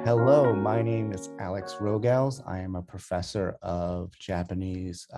Hello, my name is Alex Rogels. I am a professor of Japanese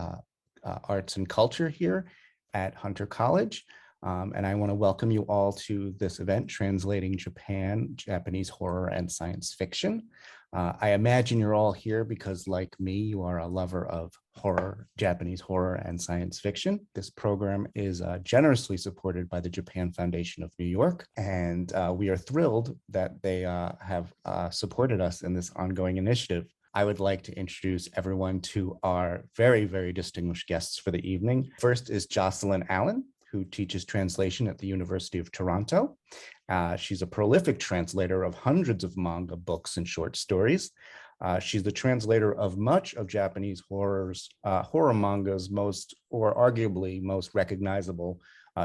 arts and culture here at Hunter College. And I want to welcome you all to this event, Translating Japan, Japanese Horror and Science Fiction. I imagine you're all here because, like me, you are a lover of horror, Japanese horror and science fiction. This program is generously supported by the Japan Foundation of New York, and we are thrilled that they have supported us in this ongoing initiative. I would like to introduce everyone to our very, very distinguished guests for the evening. First is Jocelyne Allen, who teaches translation at the University of Toronto. She's a prolific translator of hundreds of manga, books, and short stories. She's the translator of much of Japanese horror manga's most, or arguably most recognizable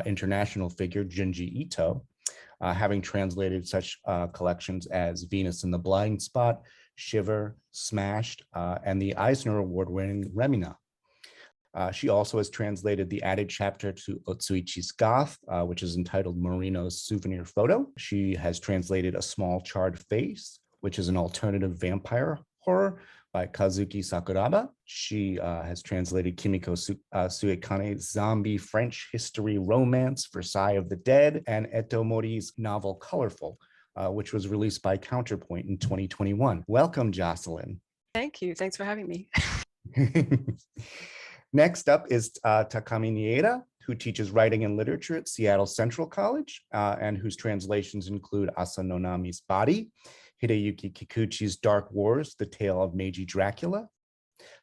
international figure, Junji Ito, having translated such collections as Venus in the Blind Spot, Shiver, Smashed, and the Eisner Award-winning Remina. She also has translated the added chapter to Otsuichi's Goth, which is entitled Marino's Souvenir Photo. She has translated A Small Charred Face, which is an alternative vampire horror by Kazuki Sakuraba. She has translated Kimiko Suekane's zombie French history romance, Versailles of the Dead, and Eto Mori's novel Colorful, which was released by Counterpoint in 2021. Welcome, Jocelyne. Thank you. Thanks for having me. Next up is Takami Nieda, who teaches writing and literature at Seattle Central College, and whose translations include Asa Nonami's Body, Hideyuki Kikuchi's Dark Wars, The Tale of Meiji Dracula,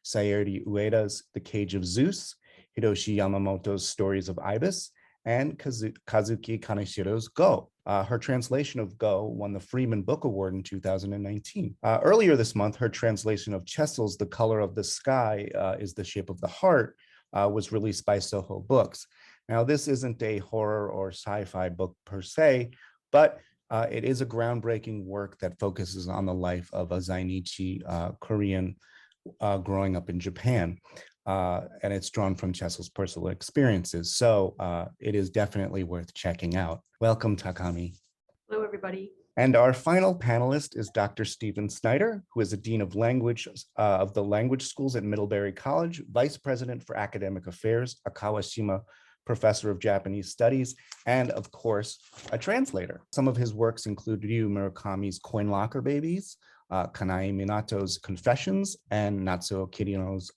Sayuri Ueda's The Cage of Zeus, Hiroshi Yamamoto's Stories of Ibis, and Kazuki Kaneshiro's Go. Her translation of Go won the Freeman Book Award in 2019. Earlier this month, her translation of Chesil's The Color of the Sky is the Shape of the Heart was released by Soho Books. Now, this isn't a horror or sci-fi book per se, but it is a groundbreaking work that focuses on the life of a Zainichi Korean growing up in Japan. And it's drawn from Chesil's personal experiences. So it is definitely worth checking out. Welcome, Takami. Hello, everybody. And our final panelist is Dr. Stephen Snyder, who is the Dean of Language of the Language Schools at Middlebury College, Vice President for Academic Affairs, a Kawashima Professor of Japanese Studies, and of course, a translator. Some of his works include Ryu Murakami's Coin Locker Babies, Kanae Minato's Confessions, and Natsuo Kirino's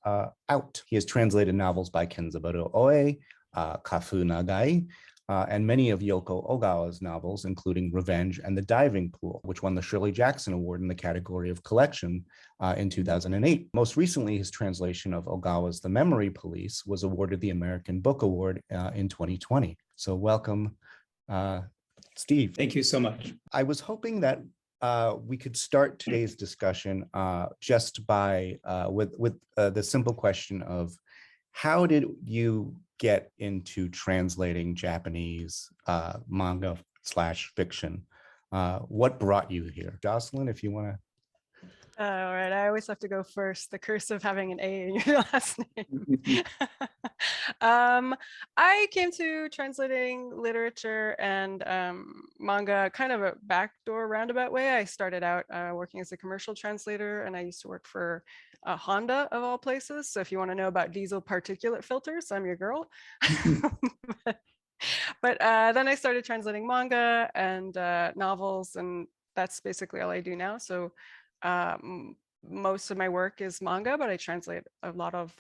Out. He has translated novels by Kenzaburo Oe, Kafu Nagai, and many of Yoko Ogawa's novels, including Revenge and The Diving Pool, which won the Shirley Jackson Award in the category of collection in 2008. Most recently, his translation of Ogawa's The Memory Police was awarded the American Book Award in 2020. So welcome, Steve. Thank you so much. I was hoping that we could start today's discussion just by with the simple question of how did you get into translating Japanese manga / fiction? What brought you here? Jocelyne, if you want to. All right, I always have to go first. The curse of having an A in your last name. I came to translating literature and manga kind of a backdoor roundabout way. I started out working as a commercial translator, and I used to work for Honda of all places. So if you want to know about diesel particulate filters, I'm your girl. But then I started translating manga and novels, and that's basically all I do now. So most of my work is manga, but I translate a lot of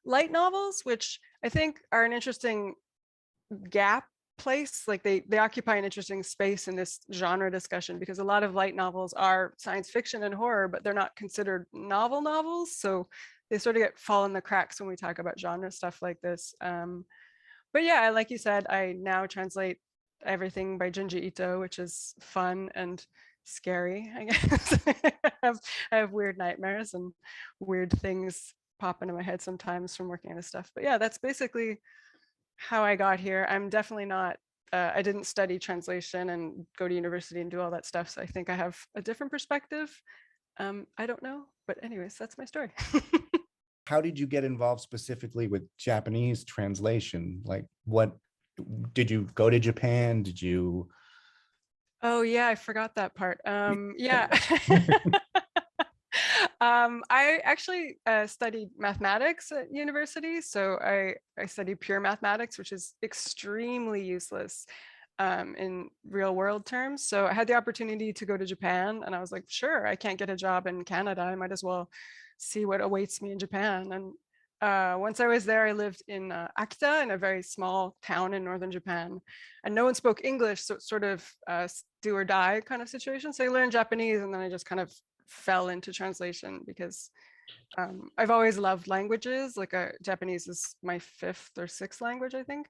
light novels, which I think are an interesting gap place. Like they occupy an interesting space in this genre discussion, because a lot of light novels are science fiction and horror, but they're not considered novel novels. So they sort of fall in the cracks when we talk about genre stuff like this. But yeah, like you said, I now translate everything by Junji Ito, which is fun and scary, I guess. I have weird nightmares and weird things pop into my head sometimes from working on this stuff. But yeah, that's basically how I got here. I'm definitely not, I didn't study translation and go to university and do all that stuff. So I think I have a different perspective. I don't know, but anyways, that's my story. How did you get involved specifically with Japanese translation? Like, what did you go to Japan? Did you Oh yeah, I forgot that part. Yeah. I actually studied mathematics at university. So I studied pure mathematics, which is extremely useless in real world terms. So I had the opportunity to go to Japan, and I was like, sure, I can't get a job in Canada. I might as well see what awaits me in Japan. And once I was there, I lived in Akita, in a very small town in northern Japan, and no one spoke English, so it's sort of do or die kind of situation. So I learned Japanese, and then I just kind of fell into translation because I've always loved languages. Like Japanese is my fifth or sixth language, I think.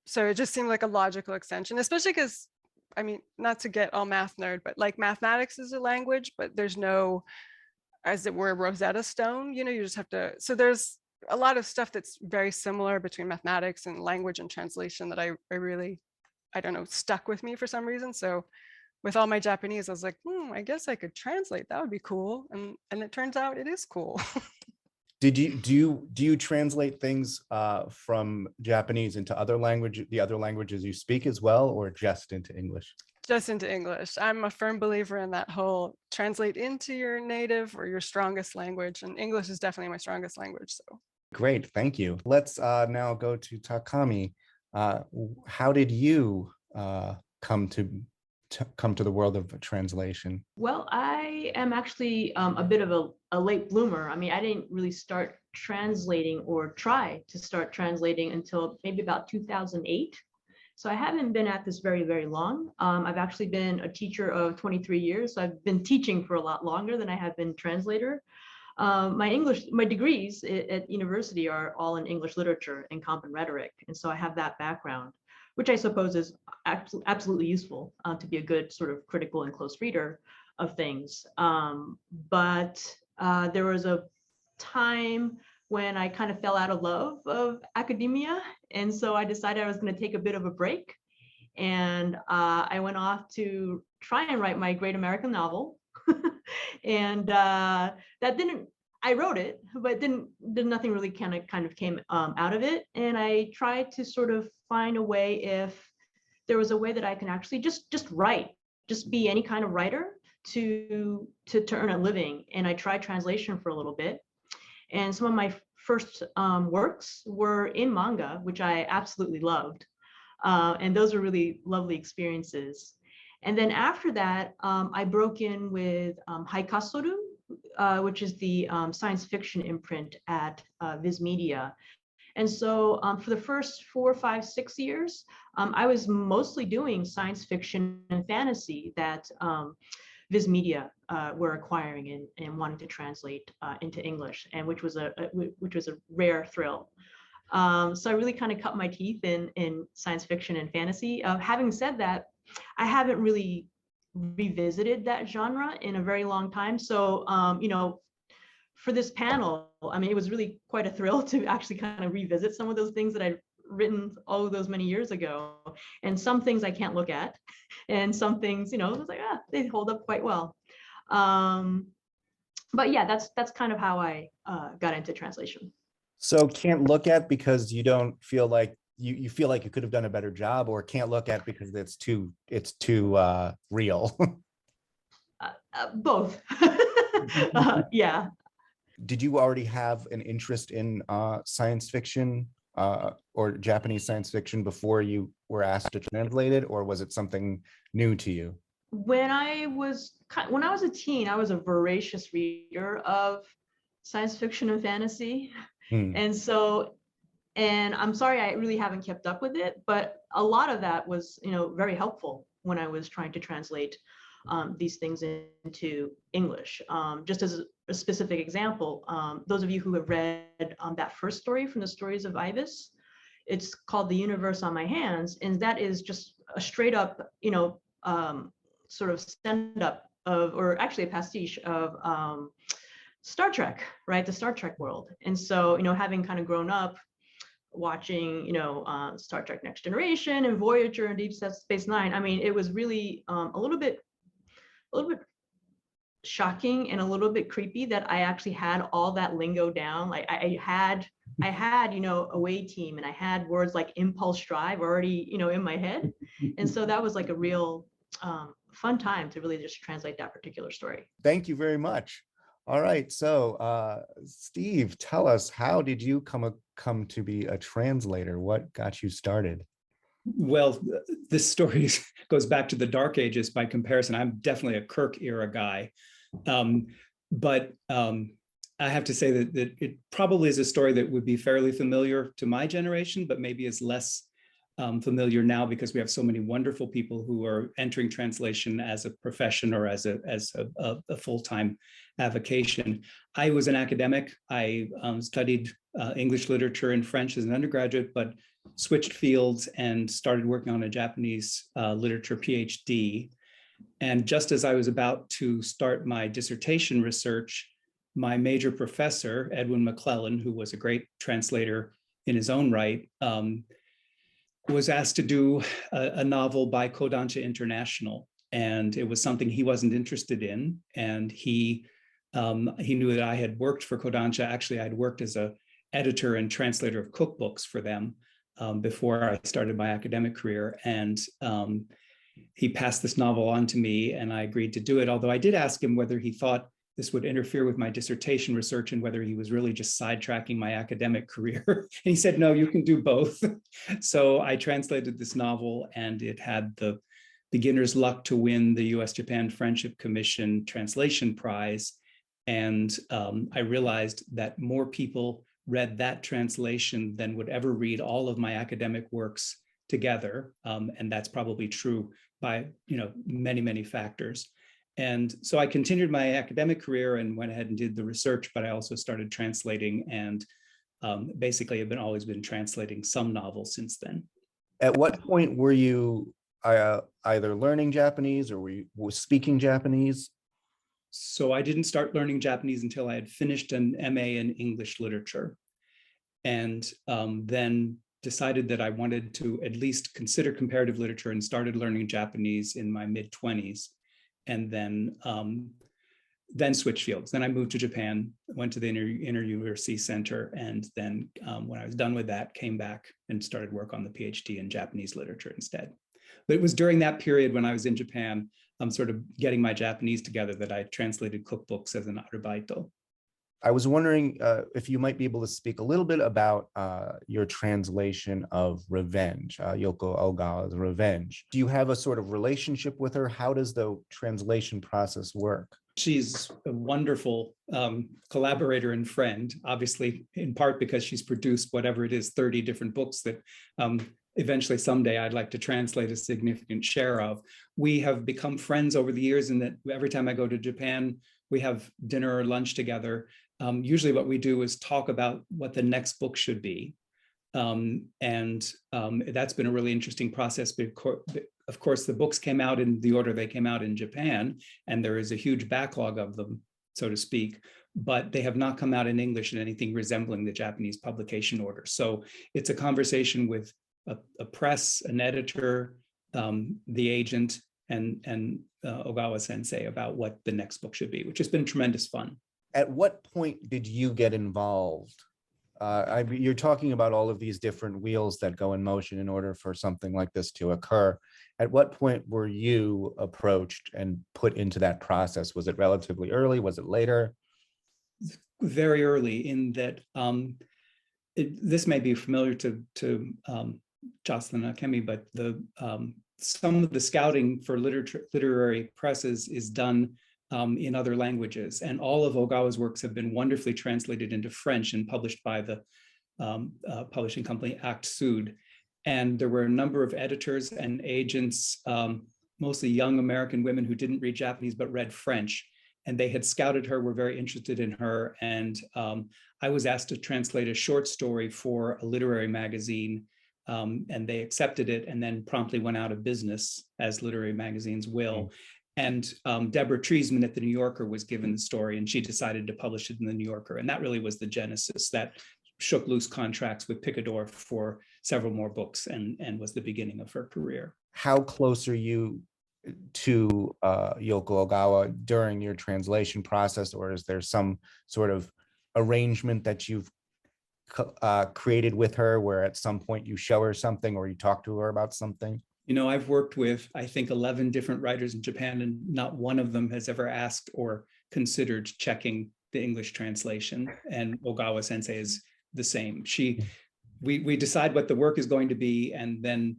So it just seemed like a logical extension, especially because, I mean, not to get all math nerd, but like mathematics is a language, but there's no, as it were, Rosetta Stone. You just have to. So there's a lot of stuff that's very similar between mathematics and language and translation that I really, I don't know, stuck with me for some reason. So with all my Japanese, I was like, I guess I could translate. That would be cool. And it turns out it is cool. Do you translate things from Japanese into the other languages you speak as well, or just into English? Just into English. I'm a firm believer in that whole translate into your native or your strongest language. And English is definitely my strongest language. So Great, thank you. Let's now go to Takami. How did you come to the world of translation? Well, I am actually a bit of a late bloomer. I mean, I didn't really start translating or try to start translating until maybe about 2008. So I haven't been at this very, very long. I've actually been a teacher of 23 years. So I've been teaching for a lot longer than I have been translator. My degrees at university are all in English literature and comp and rhetoric. And so I have that background, which I suppose is absolutely useful to be a good sort of critical and close reader of things. But there was a time when I kind of fell out of love of academia. And so I decided I was going to take a bit of a break. And I went off to try and write my great American novel. And that didn't, I wrote it, but nothing really kind of came out of it. And I tried to sort of find a way, if there was a way that I can actually just write, just be any kind of writer to earn a living. And I tried translation for a little bit. And some of my first works were in manga, which I absolutely loved. And those were really lovely experiences. And then after that, I broke in with Haikasoru, which is the science fiction imprint at Viz Media. And so for the first 4, 5, 6 years, I was mostly doing science fiction and fantasy that Viz Media were acquiring and wanting to translate into English, and which was a rare thrill. So I really kind of cut my teeth in science fiction and fantasy. Having said that, I haven't really revisited that genre in a very long time. So, for this panel, I mean, it was really quite a thrill to actually kind of revisit some of those things that I'd written all of those many years ago. And some things I can't look at, and some things, it was like, they hold up quite well. But yeah, that's kind of how I got into translation. So can't look at because you don't feel like you feel like you could have done a better job, or can't look at because it's too real? Both. Yeah. Did you already have an interest in science fiction or Japanese science fiction before you were asked to translate it, or was it something new to you? When I was a teen, I was a voracious reader of science fiction and fantasy. And so, and I'm sorry, I really haven't kept up with it, but a lot of that was, very helpful when I was trying to translate these things into English. Just as a specific example, those of you who have read that first story from the Stories of Ibis, it's called The Universe on My Hands, and that is just a straight up, sort of stand up of, or actually a pastiche of Star Trek, right? The Star Trek world. And so, having kind of grown up watching, Star Trek Next Generation and Voyager and Deep Space Nine, I mean, it was really a little bit shocking and a little bit creepy that I actually had all that lingo down. Like I had I had, away team, and I had words like impulse drive already, in my head. And so that was like a real fun time to really just translate that particular story. Thank you very much. All right, so Steve, tell us, how did you come to be a translator? What got you started? Well, this story goes back to the Dark Ages by comparison. I'm definitely a Kirk era guy. But I have to say that it probably is a story that would be fairly familiar to my generation, but maybe is less familiar now because we have so many wonderful people who are entering translation as a profession or as a full-time avocation. I was an academic. I studied English literature and French as an undergraduate, but switched fields and started working on a Japanese literature PhD. And just as I was about to start my dissertation research, my major professor, Edwin McClellan, who was a great translator in his own right, was asked to do a novel by Kodansha International. And it was something he wasn't interested in. And he knew that I had worked for Kodansha. Actually, I'd worked as an editor and translator of cookbooks for them before I started my academic career. And he passed this novel on to me, and I agreed to do it. Although I did ask him whether he thought this would interfere with my dissertation research and whether he was really just sidetracking my academic career. And he said, no, you can do both. So I translated this novel, and it had the beginner's luck to win the US-Japan Friendship Commission Translation Prize. And I realized that more people read that translation than would ever read all of my academic works together. And that's probably true by many, many factors. And so I continued my academic career and went ahead and did the research, but I also started translating, and basically have always been translating some novels since then. At what point were you either learning Japanese or were you speaking Japanese? So I didn't start learning Japanese until I had finished an MA in English literature, and then decided that I wanted to at least consider comparative literature and started learning Japanese in my mid-20s. And then switched fields. Then I moved to Japan, went to the Inter-University Center, and then when I was done with that, came back and started work on the PhD in Japanese literature instead. But it was during that period when I was in Japan, sort of getting my Japanese together, that I translated cookbooks as an arubaito. I was wondering if you might be able to speak a little bit about your translation of Revenge, Yoko Ogawa's Revenge. Do you have a sort of relationship with her? How does the translation process work? She's a wonderful collaborator and friend, obviously, in part because she's produced whatever it is, 30 different books that eventually someday I'd like to translate a significant share of. We have become friends over the years, in that every time I go to Japan, we have dinner or lunch together. Usually what we do is talk about what the next book should be. And that's been a really interesting process. Of course, the books came out in the order they came out in Japan, and there is a huge backlog of them, so to speak, but they have not come out in English in anything resembling the Japanese publication order. So it's a conversation with a press, an editor, the agent, and Ogawa sensei about what the next book should be, which has been tremendous fun. At what point did you get involved? You're talking about all of these different wheels that go in motion in order for something like this to occur. At what point were you approached and put into that process? Was it relatively early? Was it later? Very early, in that this may be familiar to Jocelyne Allen, but some of the scouting for literary presses is done in other languages, and all of Ogawa's works have been wonderfully translated into French and published by the publishing company Act Sud. And there were a number of editors and agents, mostly young American women who didn't read Japanese but read French, and they had scouted her, were very interested in her. And I was asked to translate a short story for a literary magazine, and they accepted it, and then promptly went out of business, as literary magazines will. And Deborah Treisman at the New Yorker was given the story, and she decided to publish it in the New Yorker. And that really was the genesis that shook loose contracts with Picador for several more books, and was the beginning of her career. How close are you to Yoko Ogawa during your translation process, or is there some sort of arrangement that you've created with her, where at some point you show her something or you talk to her about something? I've worked with, I think, 11 different writers in Japan, and not one of them has ever asked or considered checking the English translation. And Ogawa Sensei is the same. We decide what the work is going to be, and then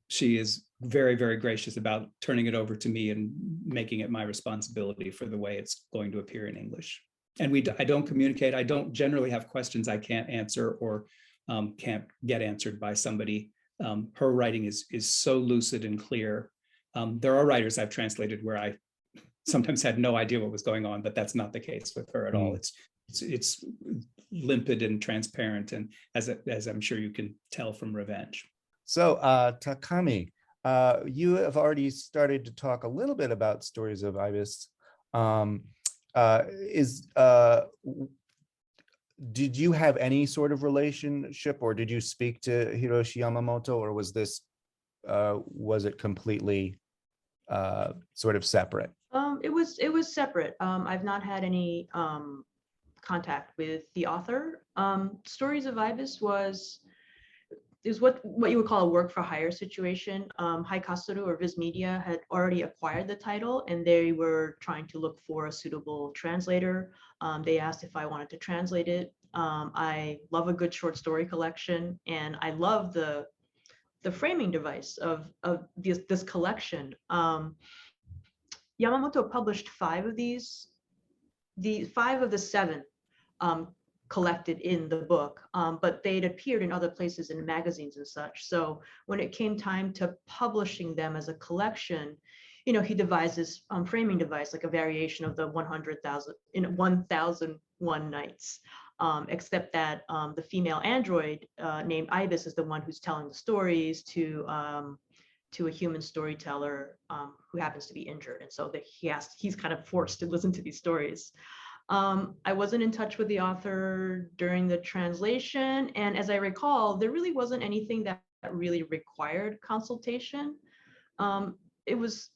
she is very, very gracious about turning it over to me and making it my responsibility for the way it's going to appear in English. And I don't communicate. I don't generally have questions I can't answer or can't get answered by somebody. Her writing is so lucid and clear. There are writers I've translated where I sometimes had no idea what was going on, but that's not the case with her at all. It's limpid and transparent, and as I'm sure you can tell from Revenge. So Takami, you have already started to talk a little bit about Stories of Ibis. Did you have any sort of relationship, or did you speak to Hiroshi Yamamoto, or was it completely sort of separate? It was separate. I've not had any contact with the author. Stories of Ibis is what you would call a work for hire situation. Haikasuru or Viz Media had already acquired the title, and they were trying to look for a suitable translator. They asked if I wanted to translate it. I love a good short story collection, and I love the framing device of this collection. Yamamoto published 5 of these, the 5 of the 7 collected in the book, but they'd appeared in other places in magazines and such. So when it came time to publishing them as a collection, he devised this framing device, like a variation of the 1001 Nights, except that the female android named Ibis is the one who's telling the stories to a human storyteller who happens to be injured, and so he's kind of forced to listen to these stories. I wasn't in touch with the author during the translation, and as I recall, there really wasn't anything that really required consultation. It was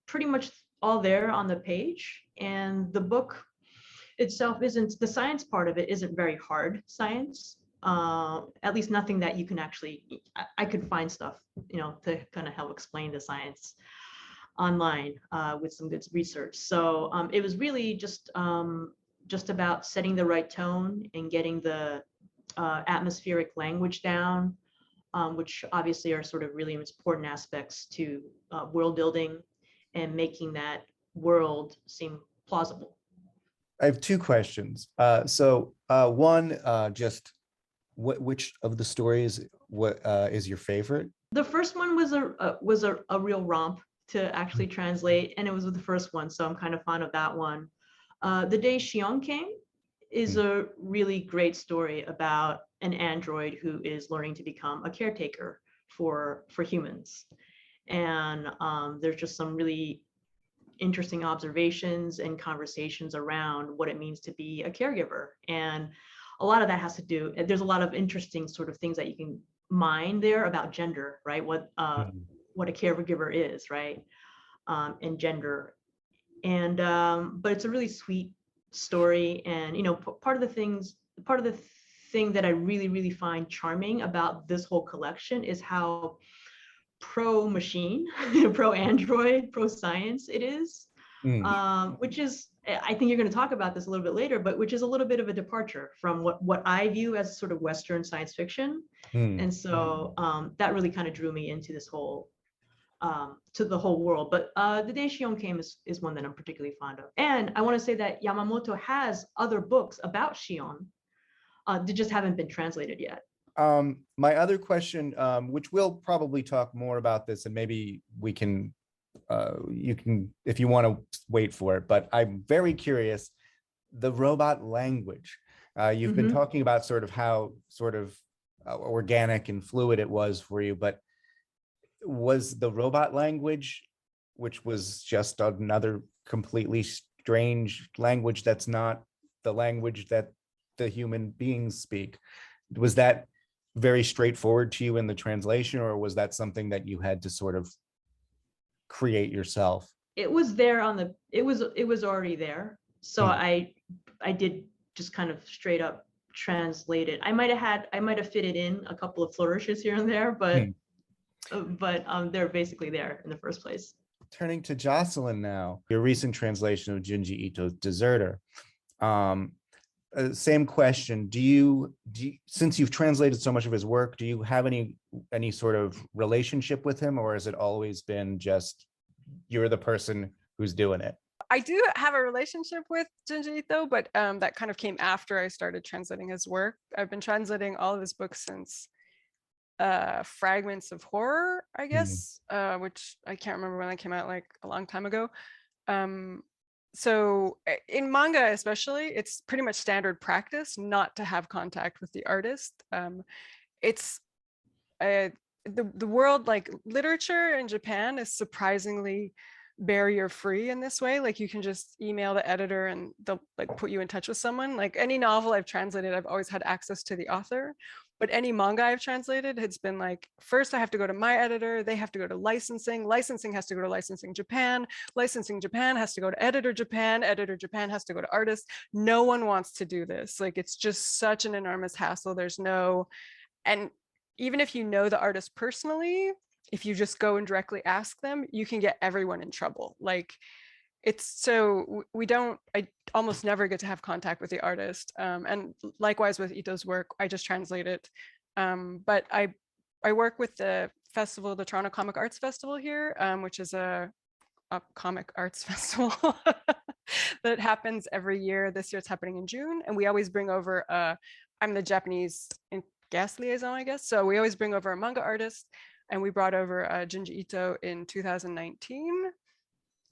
pretty much all there on the page, and the book itself the science part of it isn't very hard science. At least nothing that you can actually, I could find stuff, to kind of help explain the science online with some good research. So it was really just about setting the right tone and getting the atmospheric language down, which obviously are sort of really important aspects to world building and making that world seem plausible. I have 2 questions. One, just which of the stories is your favorite? The first one was a real romp to actually translate, and it was the first one, so I'm kind of fond of that one. The Day Shion Came is a really great story about an android who is learning to become a caretaker for humans, and there's just some really interesting observations and conversations around what it means to be a caregiver, and a lot of that has to do, there's a lot of interesting sort of things that you can mine there about gender, right? What a caregiver is, right? And gender. And but it's a really sweet story. And part of the thing that I really, really find charming about this whole collection is how pro machine, pro android, pro science it is. Which is, I think you're going to talk about this a little bit later, but which is a little bit of a departure from what I view as sort of Western science fiction. And so that really kind of drew me into this whole, to the whole world. But The Day Shion Came is one that I'm particularly fond of. And I want to say that Yamamoto has other books about Shion. They just haven't been translated yet. My other question, which we'll probably talk more about this, and maybe we can, you can, if you want to wait for it, but I'm very curious, the robot language. You've been talking about sort of how sort of organic and fluid it was for you, but was the robot language, which was just another completely strange language that's not the language that the human beings speak, was that very straightforward to you in the translation, or was that something that you had to sort of create yourself? It was there it was already there. So I did just kind of straight up translate it. I might have fitted in a couple of flourishes here and there, but they're basically there in the first place. Turning to Jocelyne now, your recent translation of Junji Ito's Deserter. Same question. Do you, since you've translated so much of his work, do you have any sort of relationship with him, or has it always been just you're the person who's doing it? I do have a relationship with Junji Ito, but that kind of came after I started translating his work. I've been translating all of his books since Fragments of Horror, I guess, which I can't remember when that came out, like a long time ago. So in manga especially, it's pretty much standard practice not to have contact with the artist. It's the world, like literature in Japan is surprisingly barrier free in this way. Like you can just email the editor and they'll like put you in touch with someone. Like any novel I've translated, I've always had access to the author. But any manga I've translated, it's been like, first I have to go to my editor, they have to go to licensing, licensing has to go to licensing Japan has to go to editor Japan has to go to artist. No one wants to do this. Like it's just such an enormous hassle. There's no, and even if you know the artist personally, if you just go and directly ask them, you can get everyone in trouble. Like it's so I almost never get to have contact with the artist. And likewise with Ito's work, I just translate it. But I work with the festival, the Toronto Comic Arts Festival here, which is a comic arts festival that happens every year. This year it's happening in June. And we always bring over, I'm the Japanese guest liaison, I guess. So we always bring over a manga artist. And we brought over Junji Ito in 2019.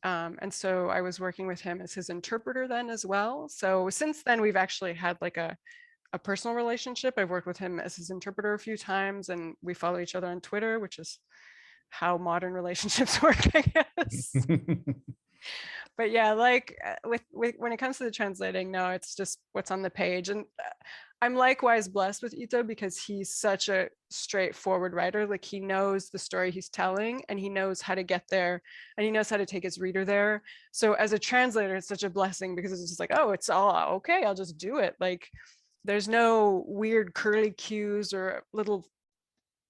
And so I was working with him as his interpreter then as well. So since then, we've actually had like a personal relationship. I've worked with him as his interpreter a few times, and we follow each other on Twitter, which is how modern relationships work, I guess. But yeah, like with when it comes to the translating, no, it's just what's on the page. And I'm likewise blessed with Ito because he's such a straightforward writer. Like he knows the story he's telling and he knows how to get there and he knows how to take his reader there. So as a translator, it's such a blessing because it's just like, oh, it's all okay, I'll just do it. Like there's no weird curly cues or little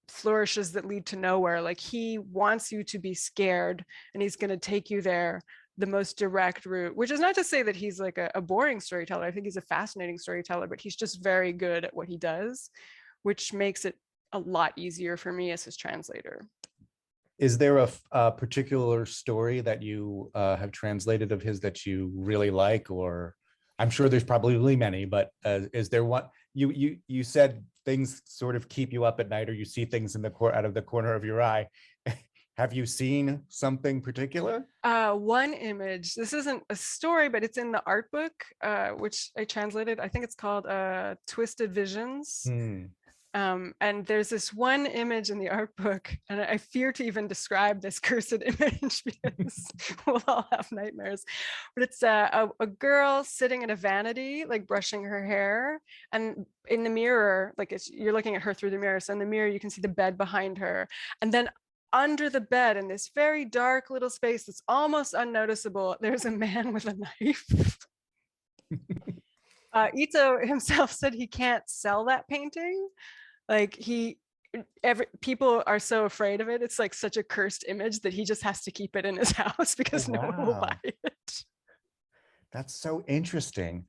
flourishes that lead to nowhere. Like he wants you to be scared and he's going to take you there the most direct route, which is not to say that he's like a boring storyteller. I think he's a fascinating storyteller, but he's just very good at what he does, which makes it a lot easier for me as his translator. Is there a particular story that you have translated of his that you really like? Or I'm sure there's probably many, but is there one you said things sort of keep you up at night, or you see things in out of the corner of your eye? Have you seen something particular? One image. This isn't a story, but it's in the art book, which I translated. I think it's called Twisted Visions. And there's this one image in the art book, and I fear to even describe this cursed image because we'll all have nightmares. But it's a girl sitting in a vanity, like brushing her hair, and in the mirror, like you're looking at her through the mirror. So in the mirror, you can see the bed behind her, and then under the bed in this very dark little space that's almost unnoticeable, there's a man with a knife. Ito himself said he can't sell that painting. Like people are so afraid of it. It's like such a cursed image that he just has to keep it in his house because no one will buy it. That's so interesting.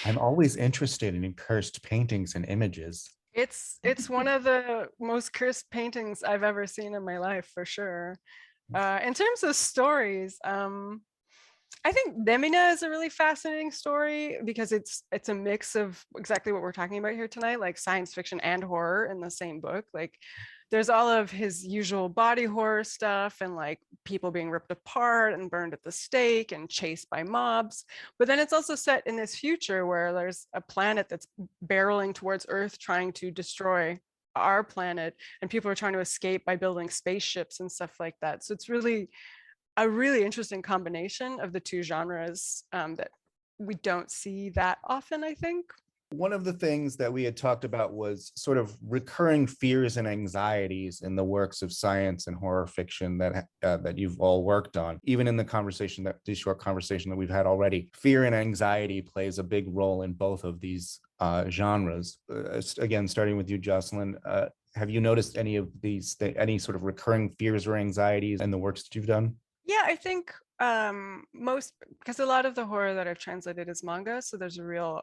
I'm always interested in cursed paintings and images. It's one of the most cursed paintings I've ever seen in my life, for sure. In terms of stories, I think Demina is a really fascinating story because it's a mix of exactly what we're talking about here tonight, like science fiction and horror in the same book. Like there's all of his usual body horror stuff and like people being ripped apart and burned at the stake and chased by mobs. But then it's also set in this future where there's a planet that's barreling towards Earth trying to destroy our planet, and people are trying to escape by building spaceships and stuff like that. So it's really a really interesting combination of the two genres that we don't see that often, I think. One of the things that we had talked about was sort of recurring fears and anxieties in the works of science and horror fiction that you've all worked on. Even in the short conversation that we've had already, fear and anxiety plays a big role in both of these genres. Again, starting with you, Jocelyne, have you noticed any of these, any sort of recurring fears or anxieties in the works that you've done? Yeah, I think most, because a lot of the horror that I've translated is manga, so there's a real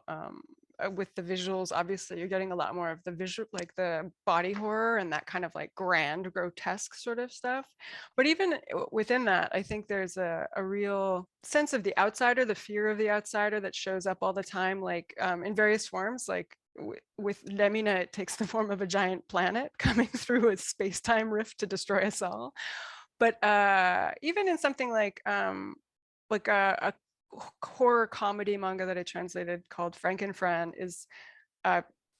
with the visuals, obviously you're getting a lot more of the visual, like the body horror and that kind of like grand grotesque sort of stuff. But even within that, I think there's a real sense of the outsider, the fear of the outsider that shows up all the time, like in various forms. Like with Lemina, it takes the form of a giant planet coming through a space-time rift to destroy us all. But even in something like a horror comedy manga that I translated called Frankenfran is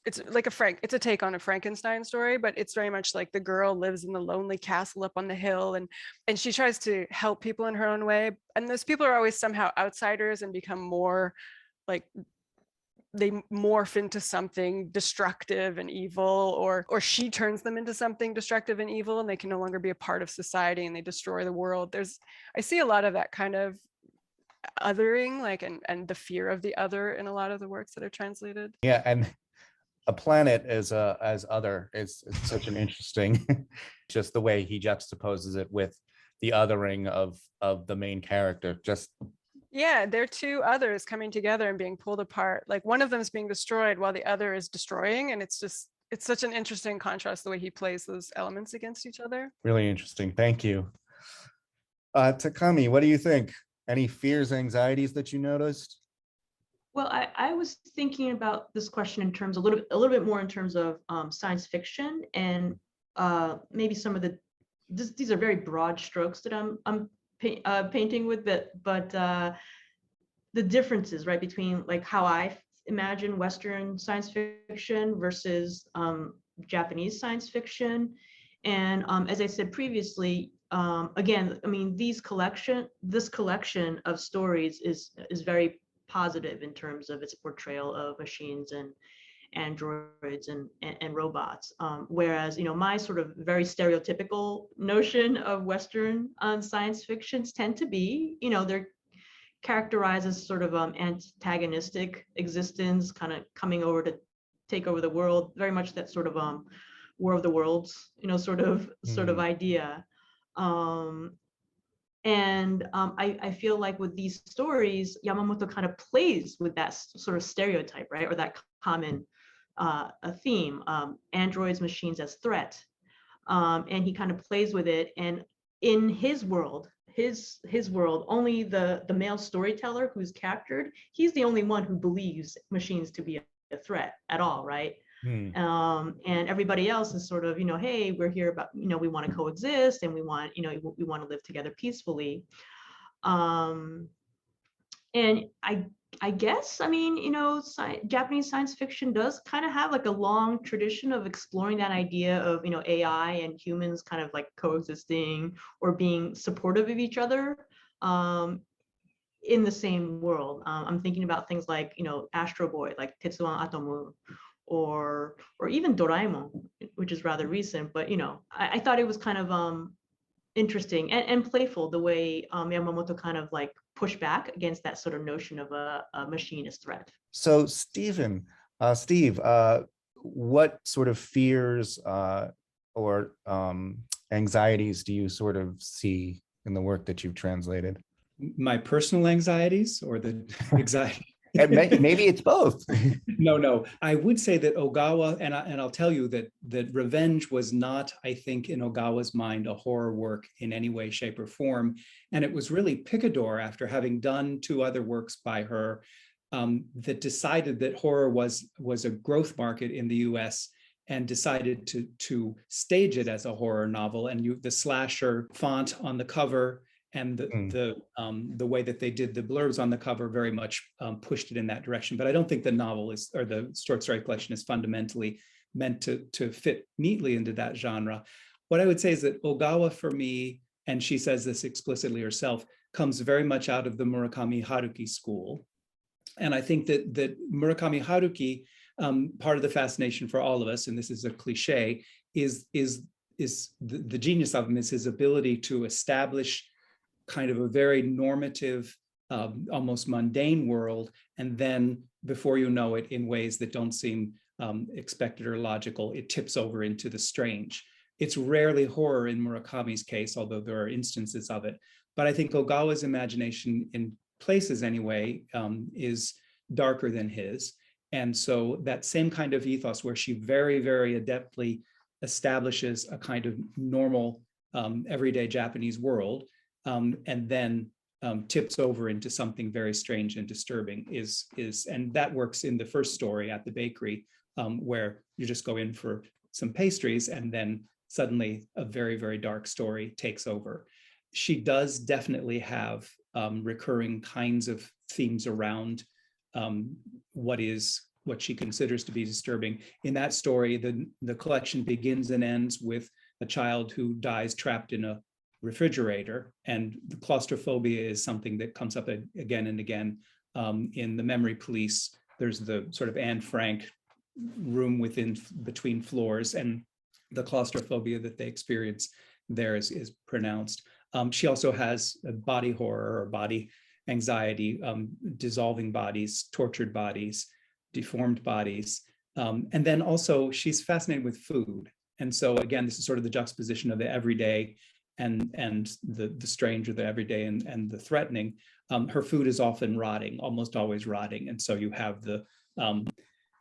it's like it's a take on a Frankenstein story, but it's very much like the girl lives in the lonely castle up on the hill, and she tries to help people in her own way, and those people are always somehow outsiders and become more like they morph into something destructive and evil, or she turns them into something destructive and evil, and they can no longer be a part of society and they destroy the world. I see a lot of that kind of othering, like, and the fear of the other in a lot of the works that are translated. Yeah, and a planet as other is such an interesting, just the way he juxtaposes it with the othering of the main character. Just yeah, they're two others coming together and being pulled apart. Like one of them is being destroyed while the other is destroying, and it's such an interesting contrast the way he plays those elements against each other. really interesting. Thank you. Takami, what do you think? Any fears, anxieties that you noticed? Well, I was thinking about this question in terms a little bit more in terms of science fiction, and maybe some of these are very broad strokes that I'm painting with, but the differences, right, between like how I imagine Western science fiction versus Japanese science fiction. And as I said previously, again, I mean, this collection of stories is very positive in terms of its portrayal of machines and androids and robots. Whereas, my sort of very stereotypical notion of Western science fictions tend to be, they're characterized as sort of antagonistic existence, kind of coming over to take over the world, very much that sort of War of the Worlds, sort of idea. I feel like with these stories, Yamamoto kind of plays with that sort of stereotype, right? Or that common a theme, androids, machines as threat. And he kind of plays with it. And in his world, his world, only the male storyteller who's captured, he's the only one who believes machines to be a threat at all, right? And everybody else is sort of, hey, we're here about, we want to coexist and we want to live together peacefully. And I guess, I mean, Japanese science fiction does kind of have like a long tradition of exploring that idea of, AI and humans kind of like coexisting or being supportive of each other in the same world. I'm thinking about things like, Astro Boy, like Tetsuwan Atomu, or even Doraemon, which is rather recent, but I thought it was kind of interesting and playful the way Yamamoto kind of like pushed back against that sort of notion of a machine as threat. So Steve, what sort of fears or anxieties do you sort of see in the work that you've translated? My personal anxieties or the anxiety? Maybe it's both. No. I would say that Ogawa, and I'll tell you that Revenge was not, I think, in Ogawa's mind, a horror work in any way, shape, or form. And it was really Picador, after having done 2 other works by her, that decided that horror was a growth market in the US, and decided to stage it as a horror novel. And the slasher font on the cover and the way that they did the blurbs on the cover very much pushed it in that direction. But I don't think the novel or the short story collection is fundamentally meant to fit neatly into that genre. What I would say is that Ogawa, for me, and she says this explicitly herself, comes very much out of the Murakami Haruki school. And I think that Murakami Haruki, part of the fascination for all of us, and this is a cliche, is the genius of him is his ability to establish kind of a very normative, almost mundane world, and then before you know it, in ways that don't seem expected or logical, it tips over into the strange. It's rarely horror in Murakami's case, although there are instances of it. But I think Ogawa's imagination, in places anyway, is darker than his. And so that same kind of ethos where she very, very adeptly establishes a kind of normal, everyday Japanese world, and then tips over into something very strange and disturbing and that works in the first story at the bakery, where you just go in for some pastries and then suddenly a very, very dark story takes over. She does definitely have recurring kinds of themes around what she considers to be disturbing. In that story, the collection begins and ends with a child who dies trapped in a refrigerator, and the claustrophobia is something that comes up again and again. In The Memory Police, there's the sort of Anne Frank room between floors, and the claustrophobia that they experience there is pronounced. She also has a body horror or body anxiety, dissolving bodies, tortured bodies, deformed bodies. And then also she's fascinated with food. And so again, this is sort of the juxtaposition of the everyday and the strange, or the everyday and the threatening. Her food is often rotting, almost always rotting. And so you have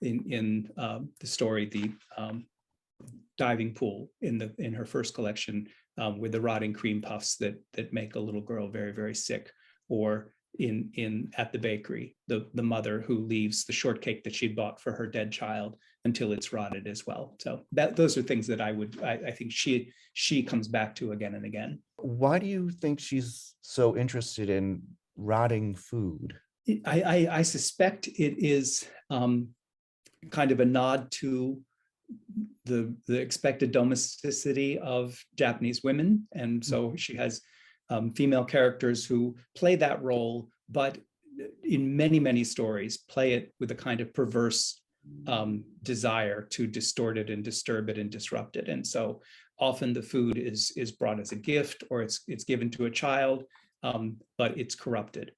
in the story, the diving pool in her first collection, with the rotting cream puffs that make a little girl very, very sick. Or at the bakery, the mother who leaves the shortcake that she'd bought for her dead child until it's rotted as well. So those are things that I think she comes back to again and again. Why do you think she's so interested in rotting food? I suspect it is kind of a nod to the expected domesticity of Japanese women. And so she has female characters who play that role, but in many, many stories play it with a kind of perverse desire to distort it and disturb it and disrupt it. And so often the food is brought as a gift, or it's given to a child, but it's corrupted.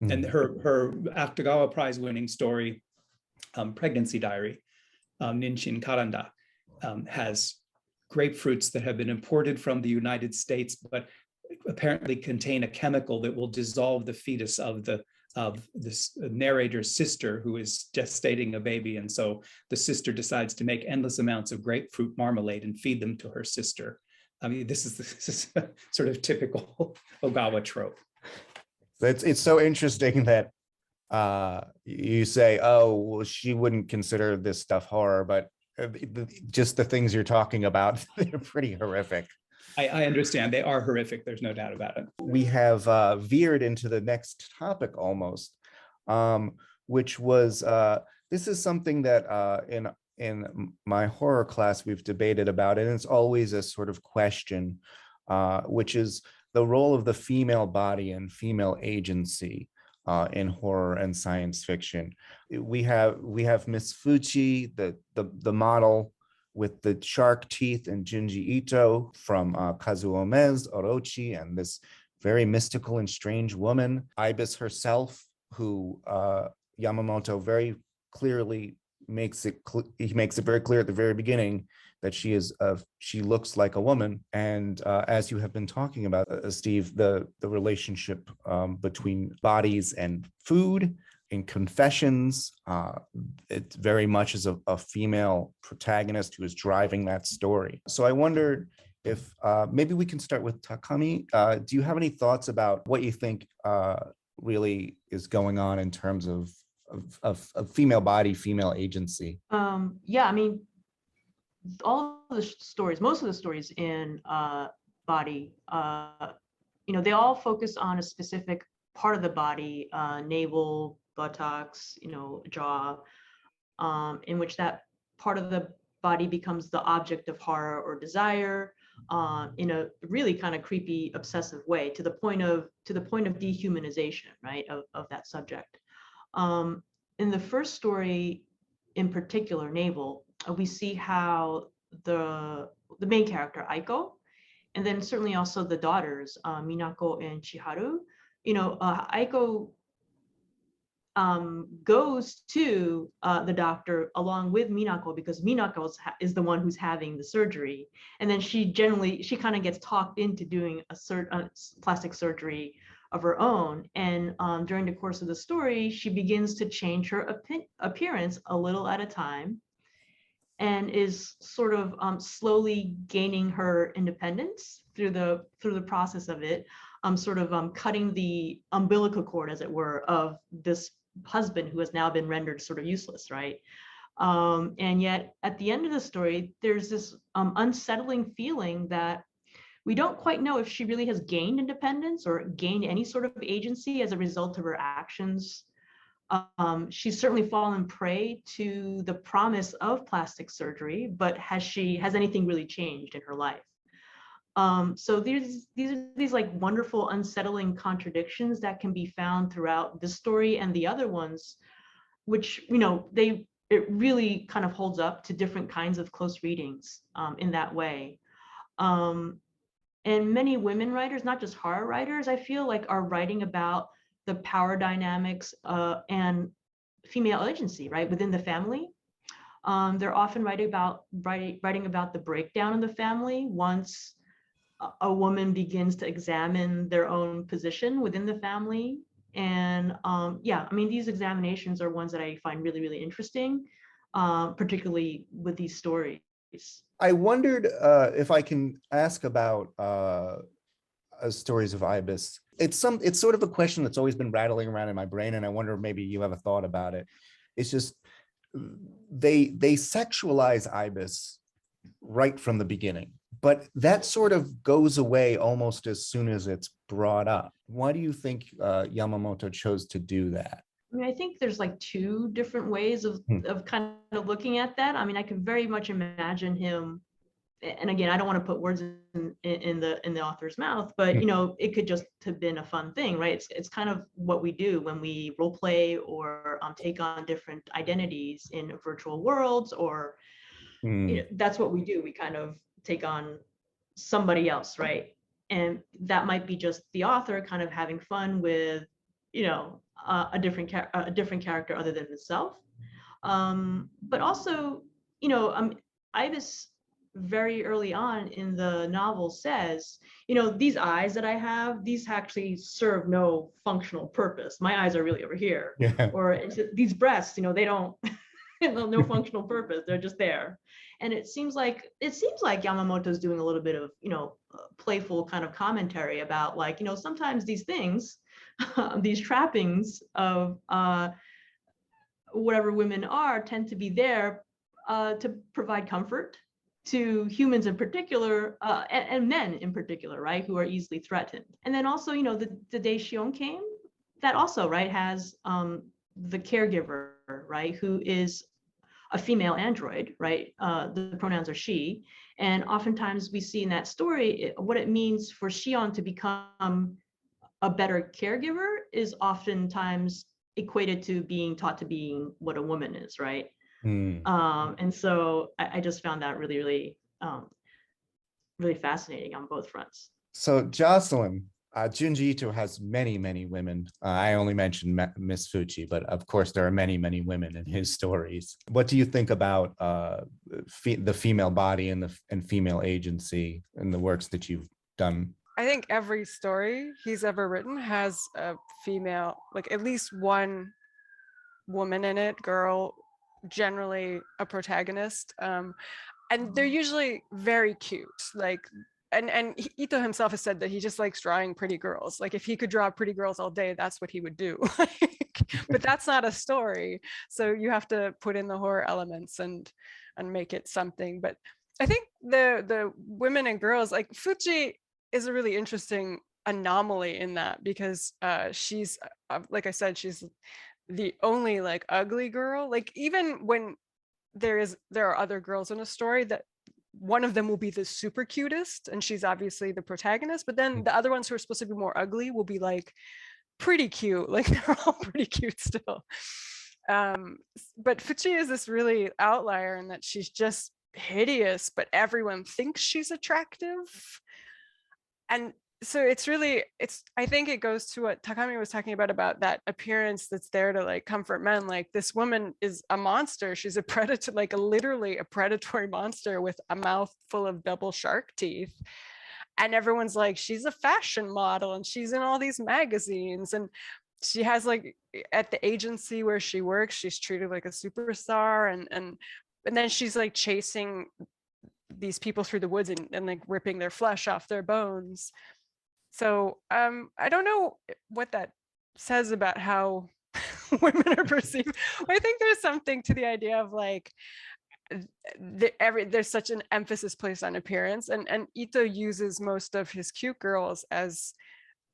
Mm-hmm. And her Akutagawa Prize winning story, Pregnancy Diary, Ninshin Karanda, has grapefruits that have been imported from the United States, but apparently contain a chemical that will dissolve the fetus of this narrator's sister, who is gestating a baby. And so the sister decides to make endless amounts of grapefruit marmalade and feed them to her sister. I mean, this is sort of typical Ogawa trope. It's so interesting that you say, oh, well, she wouldn't consider this stuff horror, but just the things you're talking about, they're pretty horrific. I understand. They are horrific. There's no doubt about it. We have veered into the next topic almost, which was, this is something that in my horror class we've debated about, and it's always a sort of question, which is the role of the female body and female agency in horror and science fiction. We have Miss Fuji, the model with the shark teeth, and Junji Ito from Kazuome's Orochi, and this very mystical and strange woman, Ibis herself, who Yamamoto very clearly makes it very clear at the very beginning that she looks like a woman. And as you have been talking about, Steve, the relationship between bodies and food. In Confessions, it very much is a female protagonist who is driving that story. So I wonder if maybe we can start with Takami. Do you have any thoughts about what you think really is going on in terms of female body, female agency? Yeah, I mean, most of the stories in body, they all focus on a specific part of the body, navel, buttocks, jaw, in which that part of the body becomes the object of horror or desire, in a really kind of creepy, obsessive way, to the point of dehumanization, right, of that subject. In the first story, in particular, Navel, we see how the main character Aiko, and then certainly also the daughters Minako and Chiharu, Aiko goes to the doctor along with Minako, because Minako is the one who's having the surgery. And then she kind of gets talked into doing a plastic surgery of her own. And during the course of the story, she begins to change her appearance a little at a time, and is sort of slowly gaining her independence through the process of it, sort of cutting the umbilical cord, as it were, of this husband who has now been rendered sort of useless, right? And yet at the end of the story, there's this unsettling feeling that we don't quite know if she really has gained independence or gained any sort of agency as a result of her actions. She's certainly fallen prey to the promise of plastic surgery, but has anything really changed in her life? So these are like wonderful, unsettling contradictions that can be found throughout this story and the other ones, which, it really kind of holds up to different kinds of close readings in that way. And many women writers, not just horror writers, I feel like are writing about the power dynamics and female agency, right, within the family. They're often writing about the breakdown of the family once a woman begins to examine their own position within the family. And these examinations are ones that I find really, really interesting, particularly with these stories. I wondered if I can ask about stories of Ibis. It's sort of a question that's always been rattling around in my brain, and I wonder if maybe you have a thought about it. It's just they sexualize Ibis right from the beginning, but that sort of goes away almost as soon as it's brought up. Why do you think Yamamoto chose to do that? I mean, I think there's like two different ways of kind of looking at that. I mean, I can very much imagine him, and again, I don't want to put words in the author's mouth, but it could just have been a fun thing, right? It's kind of what we do when we role play or take on different identities in virtual worlds, or that's what we do. We kind of take on somebody else, right? And that might be just the author kind of having fun with, a different character other than himself. But also, Ibis very early on in the novel says, these eyes that I have, these actually serve no functional purpose. My eyes are really over here. Yeah. Or these breasts, they don't no functional purpose. They're just there. And it seems like Yamamoto's doing a little bit of, playful kind of commentary about, like, sometimes these things, these trappings of whatever women are, tend to be there to provide comfort to humans in particular, and men in particular, right, who are easily threatened. And then also, the day Shion came, that also, right, has the caregiver, right, who is a female android, right? The pronouns are she. And oftentimes we see in that story, what it means for Shion to become a better caregiver is oftentimes equated to being taught to being what a woman is, right? And so I just found that really, really, really fascinating on both fronts. So Jocelyne, Junji Ito has many, many women. I only mentioned Miss Fuchi, but of course there are many, many women in his stories. What do you think about the female body and female agency in the works that you've done? I think every story he's ever written has a female, like at least one woman in it, girl, generally a protagonist. And they're usually very cute. Like, and Ito himself has said that he just likes drawing pretty girls. Like if he could draw pretty girls all day, that's what he would do. But that's not a story. So you have to put in the horror elements and make it something. But I think the women and girls, like Fuchi is a really interesting anomaly in that, because she's, like I said, she's the only like ugly girl. Like even when there are other girls in a story, that one of them will be the super cutest and she's obviously the protagonist, but then the other ones who are supposed to be more ugly will be like pretty cute, like they're all pretty cute still. But Fuchi is this really outlier in that she's just hideous, but everyone thinks she's attractive. And so it's really, I think it goes to what Takami was talking about that appearance that's there to like comfort men. Like, this woman is a monster. She's a predator, like literally a predatory monster with a mouth full of double shark teeth. And everyone's like, she's a fashion model and she's in all these magazines. And she has like, at the agency where she works, she's treated like a superstar. And then she's like chasing these people through the woods and like ripping their flesh off their bones. So I don't know what that says about how women are perceived. I think there's something to the idea of like there's such an emphasis placed on appearance, and Ito uses most of his cute girls as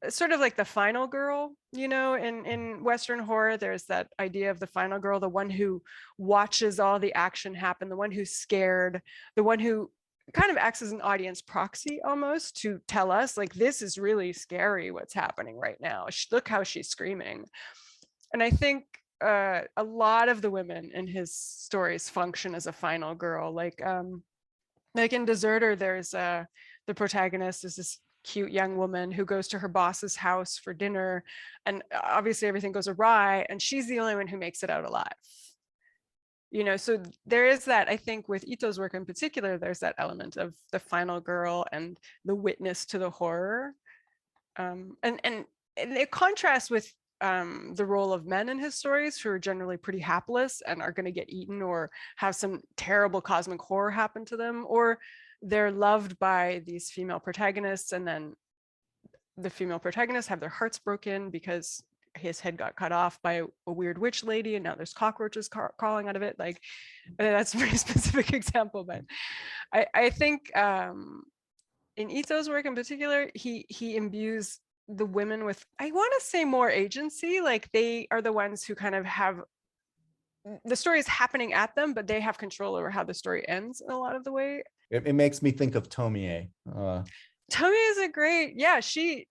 sort of like the final girl, you know. In Western horror, there's that idea of the final girl, the one who watches all the action happen, the one who's scared, the one who kind of acts as an audience proxy almost to tell us like, this is really scary what's happening right now, look how she's screaming. And I think a lot of the women in his stories function as a final girl. Like in Deserter, there's the protagonist is this cute young woman who goes to her boss's house for dinner, and obviously everything goes awry, and she's the only one who makes it out alive. You know, so there is that, I think with Ito's work in particular, there's that element of the final girl and the witness to the horror. And it contrasts with the role of men in his stories, who are generally pretty hapless and are going to get eaten or have some terrible cosmic horror happen to them, or they're loved by these female protagonists, and then the female protagonists have their hearts broken because his head got cut off by a weird witch lady, and now there's cockroaches crawling out of it. Like, that's a very specific example, but I think in Ito's work in particular, he imbues the women with, I want to say, more agency. Like, they are the ones who kind of have the story is happening at them, but they have control over how the story ends in a lot of the way. It makes me think of Tomie. Tomie is a great, yeah, she's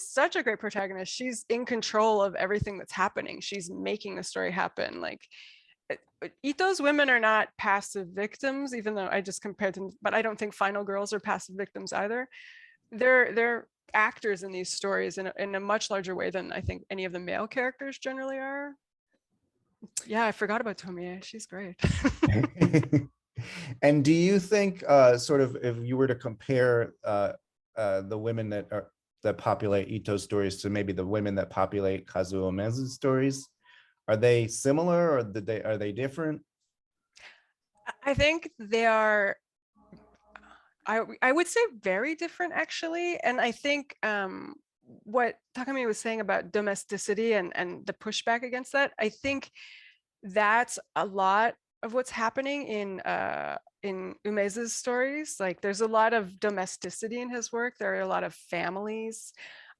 such a great protagonist. She's in control of everything that's happening. She's making the story happen. Like, Ito's women are not passive victims, even though I just compared them, but I don't think final girls are passive victims either. They're actors in these stories in a much larger way than I think any of the male characters generally are. Yeah, I forgot about Tomie. She's great. And do you think, sort of, if you were to compare the women that populate Ito's stories to maybe the women that populate Kazuo Umezu's stories, are they similar, or are they different? I think they are, I would say, very different, actually. And I think what Takami was saying about domesticity and the pushback against that, I think that's a lot of what's happening in Umezu's stories. Like, there's a lot of domesticity in his work. There are a lot of families,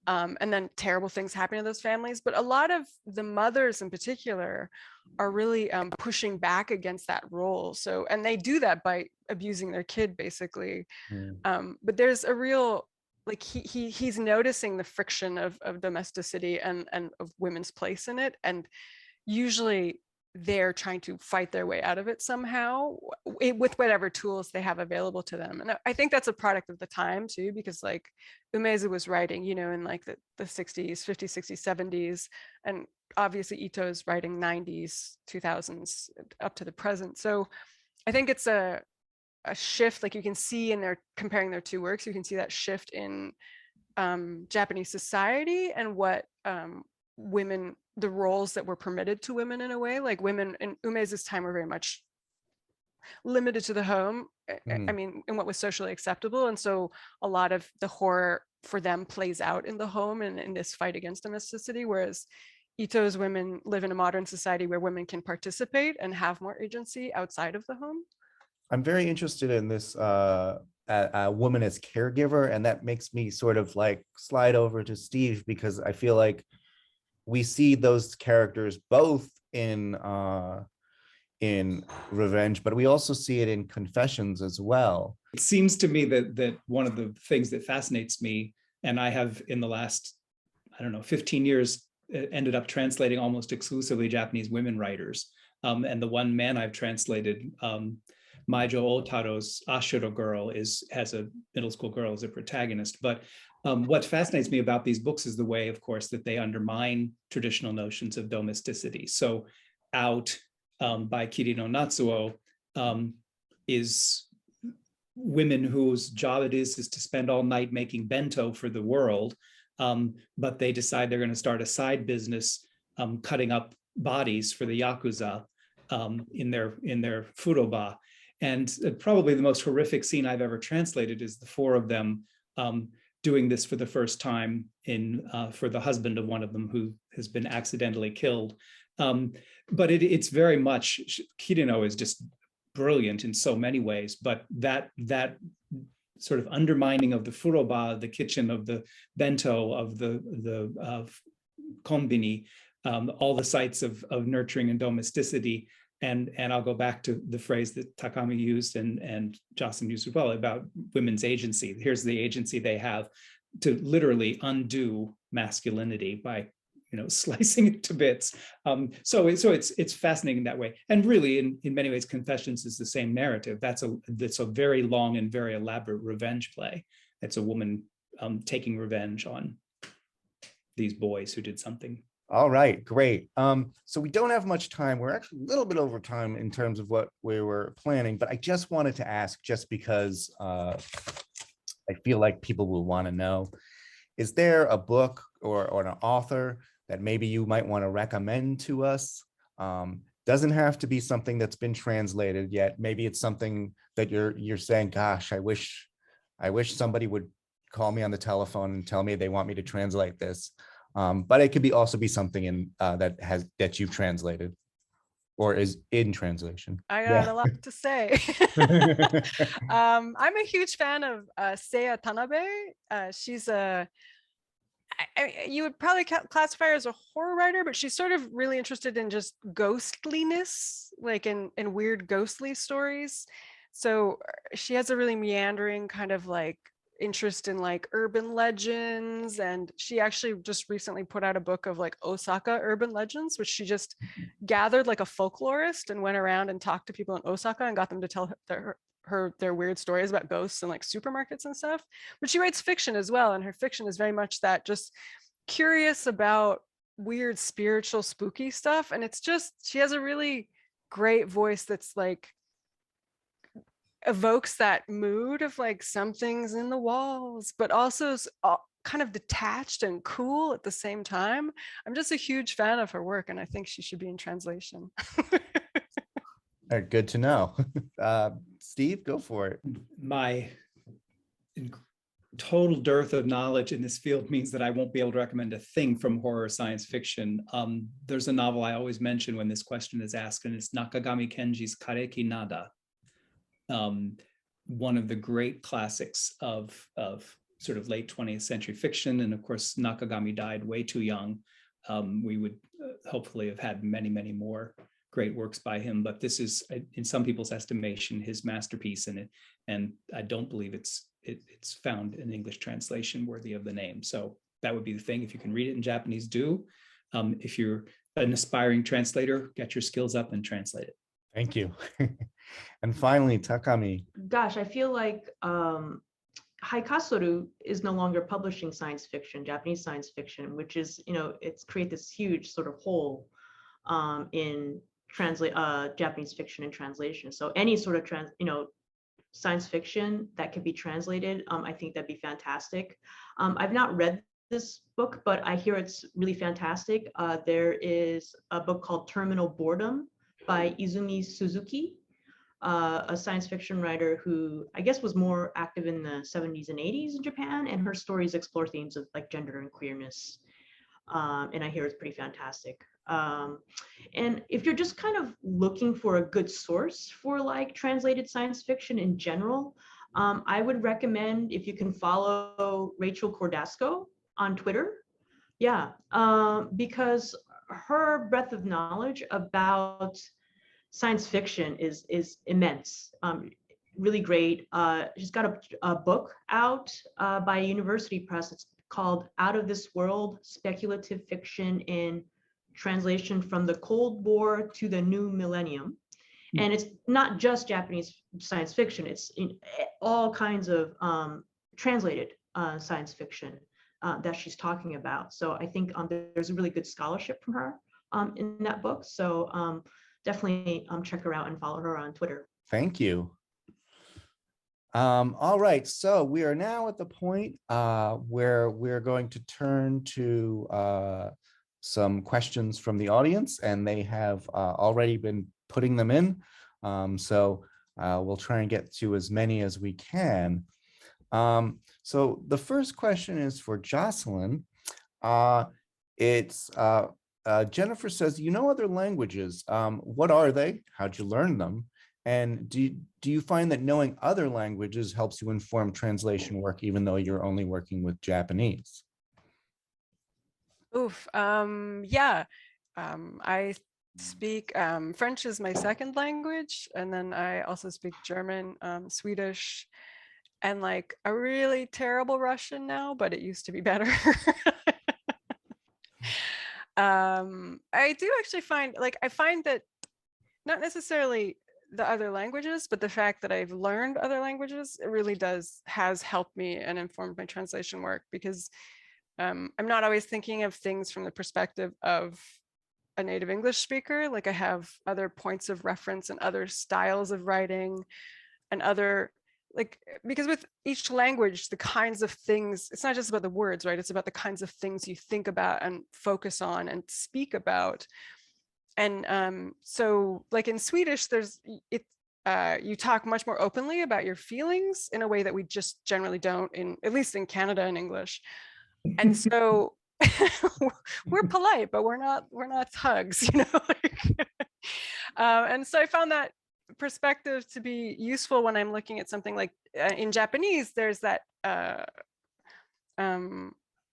and then terrible things happening to those families. But a lot of the mothers in particular are really pushing back against that role. So, and they do that by abusing their kid, basically. But there's a real, like, he's noticing the friction of domesticity and of women's place in it. And usually they're trying to fight their way out of it somehow with whatever tools they have available to them. And I think that's a product of the time too, because like Umezu was writing, you know, in like the 60s, 50s, 60s, 70s, and obviously Ito's writing 90s, 2000s up to the present. So I think it's a shift, like you can see in their comparing their two works, you can see that shift in Japanese society and what women, the roles that were permitted to women in a way. Like, women in Umezu's time were very much limited to the home. I mean, in what was socially acceptable. And so a lot of the horror for them plays out in the home and in this fight against domesticity, whereas Ito's women live in a modern society where women can participate and have more agency outside of the home. I'm very interested in this a woman as caregiver, and that makes me sort of like slide over to Steve, because I feel like we see those characters both in Revenge, but we also see it in Confessions as well. It seems to me that one of the things that fascinates me, and I have in the last, I don't know, 15 years, ended up translating almost exclusively Japanese women writers. And the one man I've translated, Maijo Otaro's Ashura Girl, has middle school girl as a protagonist. But what fascinates me about these books is the way, of course, that they undermine traditional notions of domesticity. So Out by Kirino Natsuo is women whose job it is to spend all night making bento for the world, but they decide they're going to start a side business cutting up bodies for the Yakuza in their furoba. And probably the most horrific scene I've ever translated is the four of them doing this for the first time for the husband of one of them who has been accidentally killed. But it's very much, Kirino is just brilliant in so many ways, but that sort of undermining of the furoba, the kitchen, of the bento, of the konbini, all the sites of nurturing and domesticity. And I'll go back to the phrase that Takami used and Jocelyne used as well about women's agency. Here's the agency they have to literally undo masculinity by slicing it to bits. So it's fascinating that way. And really, in many ways, Confessions is the same narrative. That's a very long and very elaborate revenge play. It's a woman taking revenge on these boys who did something. All right, great. So we don't have much time. We're actually a little bit over time in terms of what we were planning, but I just wanted to ask, just because I feel like people will want to know, is there a book or an author that maybe you might want to recommend to us? Doesn't have to be something that's been translated yet. Maybe it's something that you're saying, gosh, I wish somebody would call me on the telephone and tell me they want me to translate this. But it could also be something that you've translated or is in translation. I got a lot to say. I'm a huge fan of Seiya Tanabe. She's you would probably classify her as a horror writer, but she's sort of really interested in just ghostliness, like in weird ghostly stories. So she has a really meandering kind of like interest in like urban legends, and she actually just recently put out a book of like Osaka urban legends, which she just gathered like a folklorist and went around and talked to people in Osaka and got them to tell their weird stories about ghosts and like supermarkets and stuff. But she writes fiction as well, and her fiction is very much that, just curious about weird spiritual spooky stuff. And it's just, she has a really great voice that's like evokes that mood of like something's in the walls, but also is kind of detached and cool at the same time. I'm just a huge fan of her work, and I think she should be in translation. All right, good to know. Steve, go for it. My total dearth of knowledge in this field means that I won't be able to recommend a thing from horror science fiction. There's a novel I always mention when this question is asked, and it's Nakagami Kenji's Kareki Nada. One of the great classics of sort of late 20th century fiction. And of course, Nakagami died way too young. We would hopefully have had many, many more great works by him, but this is, in some people's estimation, his masterpiece, and I don't believe it's found an English translation worthy of the name. So that would be the thing. If you can read it in Japanese, do. If you're an aspiring translator, get your skills up and translate it. Thank you. And finally, Takami. Gosh, I feel like Haikasoru is no longer publishing science fiction, Japanese science fiction, which is, it's created this huge sort of hole in Japanese fiction and translation. So any sort of science fiction that could be translated, I think that'd be fantastic. I've not read this book, but I hear it's really fantastic. There is a book called Terminal Boredom by Izumi Suzuki, a science fiction writer who I guess was more active in the 70s and 80s in Japan, and her stories explore themes of like gender and queerness. And I hear it's pretty fantastic. And if you're just kind of looking for a good source for like translated science fiction in general, I would recommend, if you can follow Rachel Cordasco on Twitter. Yeah, because her breadth of knowledge about science fiction is immense, really great. She's got a book out by a university press. It's called Out of This World, Speculative Fiction in Translation from the Cold War to the New Millennium. And it's not just Japanese science fiction, it's in all kinds of translated science fiction that she's talking about. So I think there's a really good scholarship from her in that book. So definitely check her out and follow her on Twitter. Thank you. All right, so we are now at the point where we're going to turn to some questions from the audience, and they have already been putting them in. So we'll try and get to as many as we can. So the first question is for Jocelyne. It's Jennifer says, you know other languages. What are they? How'd you learn them? And do you find that knowing other languages helps you inform translation work, even though you're only working with Japanese? Oof. Yeah. I speak French is my second language, and then I also speak German, Swedish, and like a really terrible Russian now, but it used to be better. I do actually find, like, I find that not necessarily the other languages, but the fact that I've learned other languages, it really has helped me and informed my translation work, because I'm not always thinking of things from the perspective of a native English speaker. Like, I have other points of reference and other styles of writing and other, like, because with each language, the kinds of things, it's not just about the words, right? It's about the kinds of things you think about and focus on and speak about. And so like in Swedish, you talk much more openly about your feelings in a way that we just generally don't, at least in Canada and English. And so we're polite, but we're not thugs, you know. And so I found that perspective to be useful when I'm looking at something like in Japanese. There's that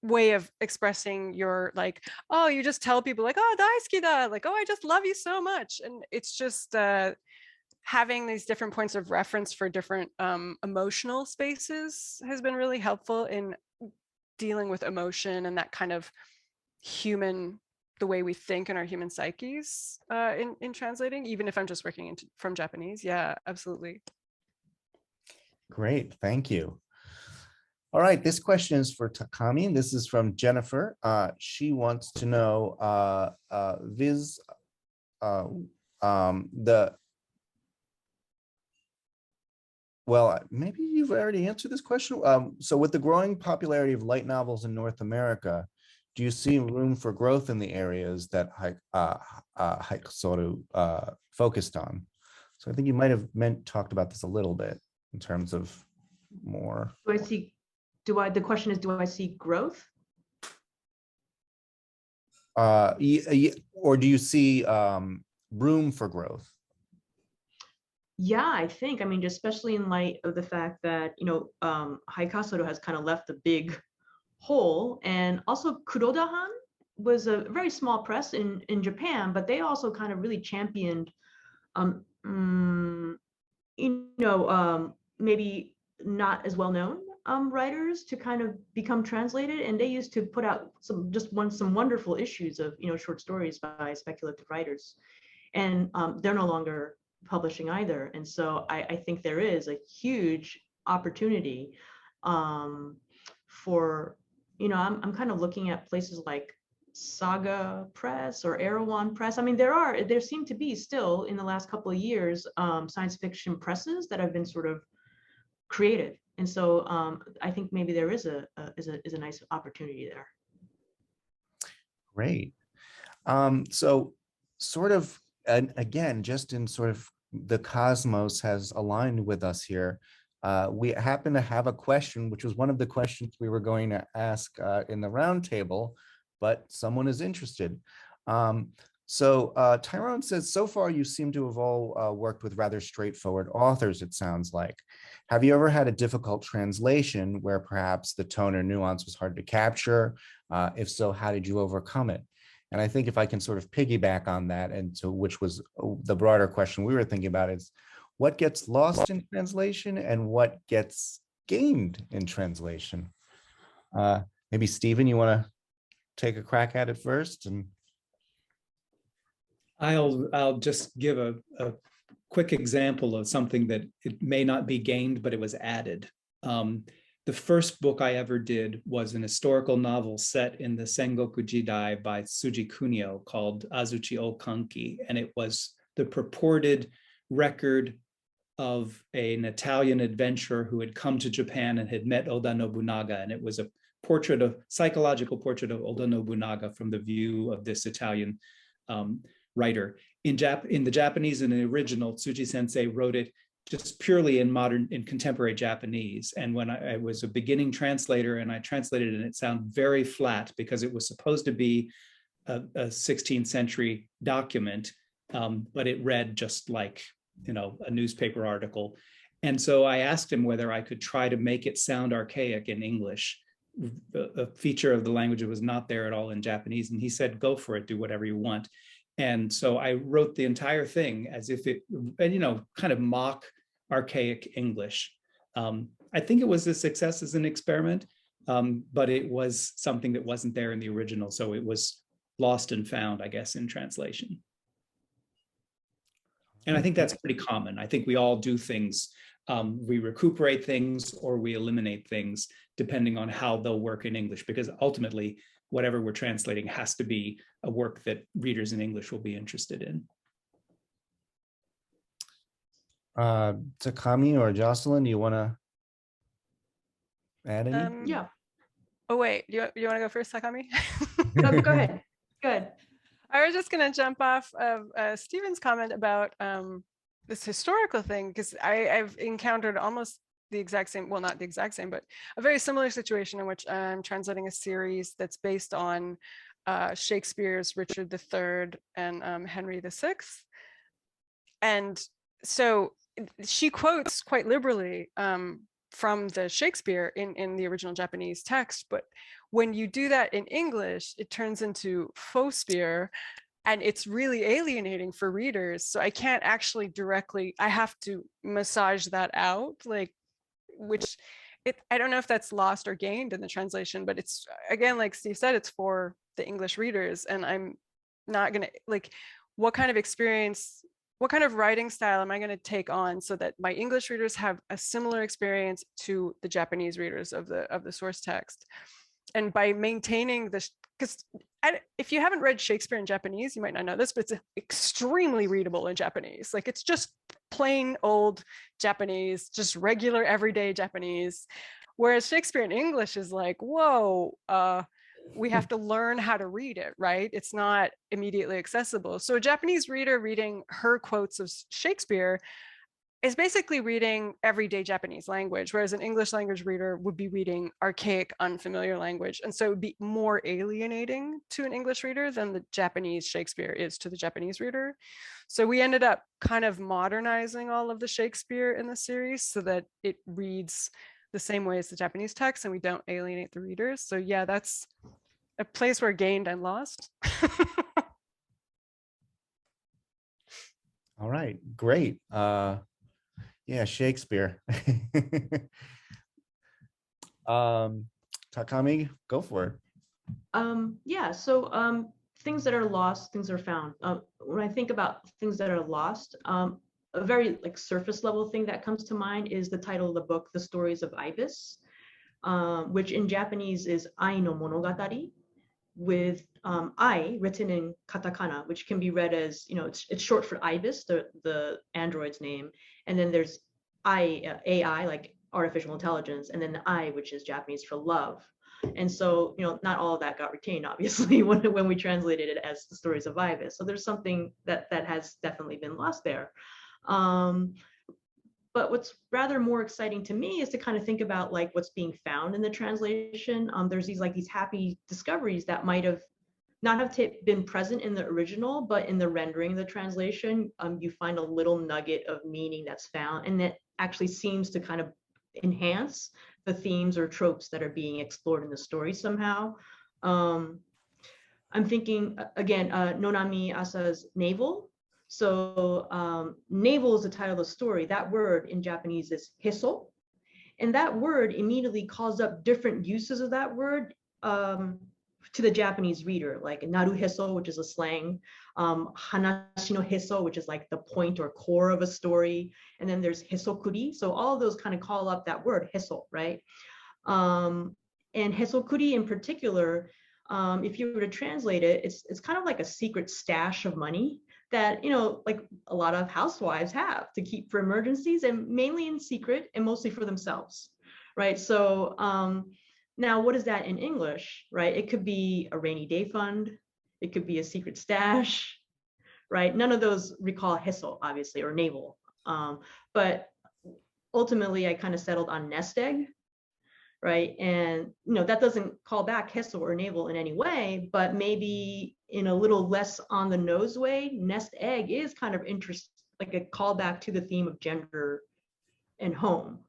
way of expressing your, like, oh, you just tell people like, oh, daisuki da, like, oh, I just love you so much. And it's just having these different points of reference for different emotional spaces has been really helpful in dealing with emotion and that kind of human, the way we think in our human psyches in translating, even if I'm just working from Japanese. Yeah, absolutely. Great, thank you. All right, this question is for Takami. This is from Jennifer. She wants to know, well, maybe you've already answered this question. So with the growing popularity of light novels in North America, do you see room for growth in the areas that Haikusoru focused on? So I think you might have talked about this a little bit in terms of more. The question is, do I see growth? Or do you see room for growth? Yeah, I think, I mean, especially in light of the fact that, you know, Haikusoru has kind of left a big hole, and also Kurodahan was a very small press in Japan, but they also kind of really championed, maybe not as well known writers to kind of become translated, and they used to put out some wonderful issues of, you know, short stories by speculative writers, and they're no longer publishing either. And so I think there is a huge opportunity for, you know, I'm kind of looking at places like Saga Press or Erewhon Press. I mean, there seem to be still in the last couple of years science fiction presses that have been sort of created. And so I think maybe there is a nice opportunity there. Great. So sort of, and again, just in sort of the cosmos has aligned with us here. We happen to have a question, which was one of the questions we were going to ask in the roundtable, but someone is interested. So Tyrone says, so far you seem to have all worked with rather straightforward authors, it sounds like. Have you ever had a difficult translation where perhaps the tone or nuance was hard to capture? If so, how did you overcome it? And I think if I can sort of piggyback on that, and so which was the broader question we were thinking about, is what gets lost in translation and what gets gained in translation? Maybe Stephen, you want to take a crack at it first? And I'll just give a quick example of something that it may not be gained, but it was added. The first book I ever did was an historical novel set in the Sengoku Jidai by Tsuji Kunio called Azuchi o Kanki, and it was the purported record of an Italian adventurer who had come to Japan and had met Oda Nobunaga, and it was a psychological portrait of Oda Nobunaga from the view of this Italian writer. In the Japanese, in the original, Tsuji Sensei wrote it just purely in contemporary Japanese. And when I was a beginning translator and I translated it, and it sounded very flat because it was supposed to be a 16th century document, but it read just like, a newspaper article. And so I asked him whether I could try to make it sound archaic in English, a feature of the language that was not there at all in Japanese. And he said, go for it, do whatever you want. And so I wrote the entire thing as if it, kind of mock archaic English. I think it was a success as an experiment, but it was something that wasn't there in the original. So it was lost and found, I guess, in translation. And I think that's pretty common. I think we all do things. We recuperate things or we eliminate things depending on how they'll work in English, because ultimately, whatever we're translating has to be a work that readers in English will be interested in. Takami or Jocelyne, do you want to add any? Yeah. Oh, wait, you want to go first, Takami? No, go ahead. Good. I was just going to jump off of Stephen's comment about this historical thing, because I've encountered almost the exact same, well, not the exact same, but a very similar situation in which I'm translating a series that's based on Shakespeare's Richard III and Henry VI. And so she quotes quite liberally from the Shakespeare in the original Japanese text, but when you do that in English, it turns into faux-spear, and it's really alienating for readers. So I can't actually directly, I have to massage that out, I don't know if that's lost or gained in the translation, but it's, again, like Steve said, it's for the English readers, and I'm not gonna, what kind of experience, what kind of writing style am I going to take on so that my English readers have a similar experience to the Japanese readers of the source text? And by maintaining this, because if you haven't read Shakespeare in Japanese, you might not know this, but it's extremely readable in Japanese. It's just plain old Japanese, just regular everyday Japanese. Whereas Shakespeare in English is like, whoa, we have to learn how to read it, right? It's not immediately accessible. So a Japanese reader reading her quotes of Shakespeare is basically reading everyday Japanese language, whereas an English language reader would be reading archaic, unfamiliar language. And so it would be more alienating to an English reader than the Japanese Shakespeare is to the Japanese reader. So we ended up kind of modernizing all of the Shakespeare in the series so that it reads the same way as the Japanese text and we don't alienate the readers. So yeah, that's a place where gained and lost. All right, great. Yeah, Shakespeare. Takami, go for it. Yeah, so things that are lost, things are found. When I think about things that are lost, a very surface level thing that comes to mind is the title of the book, The Stories of Ibis, which in Japanese is Ai no Monogatari, with I written in katakana, which can be read as, it's short for Ibis, the android's name, and then there's AI, like artificial intelligence, and then the I, which is Japanese for love. And so, not all of that got retained, obviously, when we translated it as The Stories of Ibis. So there's something that has definitely been lost there. But what's rather more exciting to me is to kind of think about what's being found in the translation. There's these happy discoveries that might have not have been present in the original, but in the rendering, the translation, you find a little nugget of meaning that's found, and that actually seems to kind of enhance the themes or tropes that are being explored in the story somehow. I'm thinking again, Nonami Asa's Navel. So navel is the title of the story. That word in Japanese is heso. And that word immediately calls up different uses of that word to the Japanese reader, like naru heso, which is a slang, hanashi no heso, which is like the point or core of a story, and then there's hesokuri. So all of those kind of call up that word heso, right? And hesokuri in particular, if you were to translate it, it's kind of like a secret stash of money that, you know, like a lot of housewives have to keep for emergencies, and mainly in secret and mostly for themselves, right? So now what is that in English, right? It could be a rainy day fund, it could be a secret stash, right? None of those recall heso, obviously, or navel. But ultimately, I kind of settled on nest egg, right? And you know, that doesn't call back heso or navel in any way, but maybe in a little less on the nose way, nest egg is kind of like a callback to the theme of gender and home,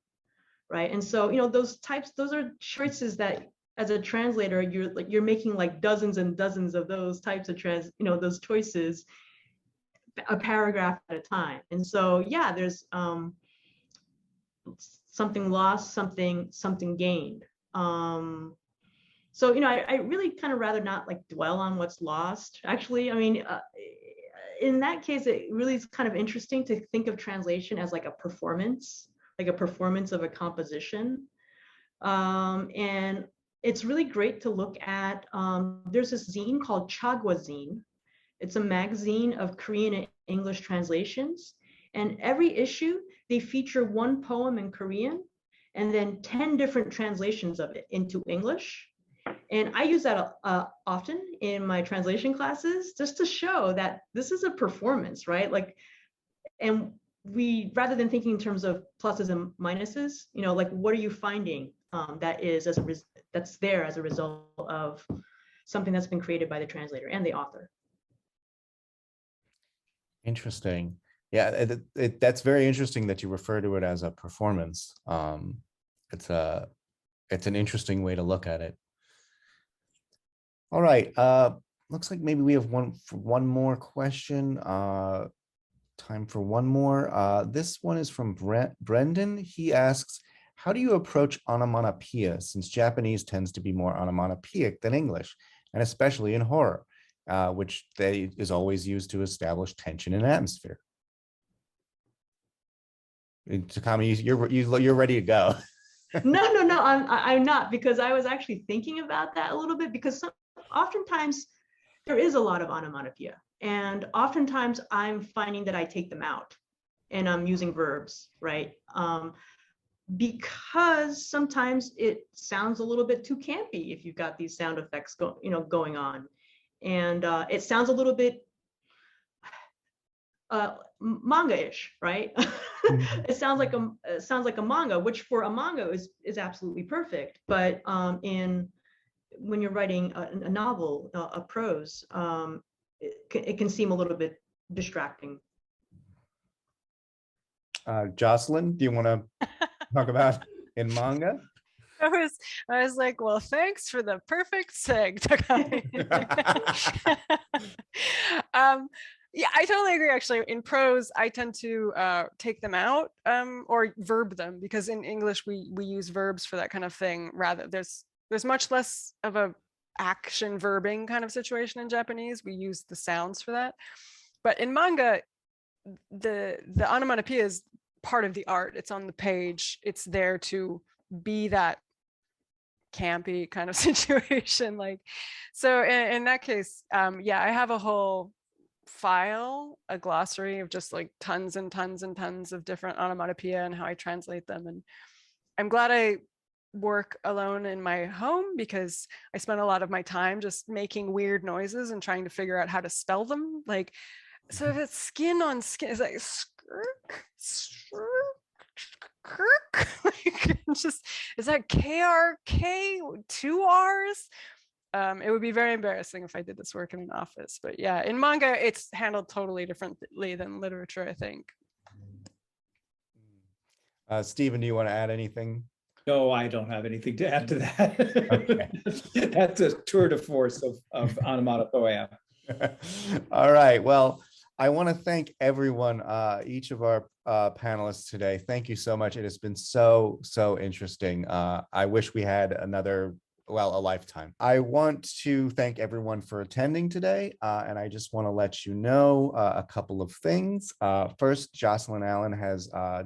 right? And so, you know, those are choices that as a translator, you're making like dozens and dozens of those types of those choices, a paragraph at a time. And so, yeah, there's something lost, something gained. So, you know, I really kind of rather not like dwell on what's lost. Actually, I mean, in that case, it really is kind of interesting to think of translation as like a performance of a composition. And it's really great to look at. There's this zine called Chagwa Zine. It's a magazine of Korean and English translations. And every issue, they feature one poem in Korean and then 10 different translations of it into English. And I use that often in my translation classes, just to show that this is a performance, right? Like, and we, rather than thinking in terms of pluses and minuses, you know, like, what are you finding that's there as a result of something that's been created by the translator and the author? Interesting. Yeah, that's very interesting that you refer to it as a performance. It's an interesting way to look at it. All right. Looks like maybe we have one more question. Time for one more. This one is from Brendan. He asks, how do you approach onomatopoeia, since Japanese tends to be more onomatopoeic than English, and especially in horror, which is always used to establish tension and atmosphere? Takami, you're ready to go. No, I'm not, because I was actually thinking about that a little bit, because oftentimes there is a lot of onomatopoeia, and oftentimes I'm finding that I take them out and I'm using verbs, right? Because sometimes it sounds a little bit too campy if you've got these sound effects going on, and it sounds a little bit manga-ish, right? It sounds like a manga, which for a manga is absolutely perfect. But when you're writing a novel, a prose, it can seem a little bit distracting. Jocelyne, do you want to talk about in manga? I was like, well, thanks for the perfect seg, Takami. Yeah, I totally agree. Actually, in prose, I tend to take them out or verb them, because in English we use verbs for that kind of thing. Rather, there's much less of a action verbing kind of situation in Japanese. We use the sounds for that. But in manga, the onomatopoeia is part of the art. It's on the page. It's there to be that campy kind of situation. Like, so in that case, yeah, I have a whole file, a glossary of just like tons and tons and tons of different onomatopoeia and how I translate them. And I'm glad I work alone in my home, because I spend a lot of my time just making weird noises and trying to figure out how to spell them. Like, so if it's skin on skin, it's like skirk, kirk, like, just, is that KRK, 2 R's? It would be very embarrassing if I did this work in an office. But yeah, in manga, it's handled totally differently than literature, I think. Stephen, do you want to add anything? No, I don't have anything to add to that. Okay. That's a tour de force of onomatopoeia. All right. Well, I want to thank everyone, each of our panelists today. Thank you so much. It has been so interesting. I wish we had another well, a lifetime. I want to thank everyone for attending today, and I just want to let you know a couple of things. First, Jocelyne Allen has I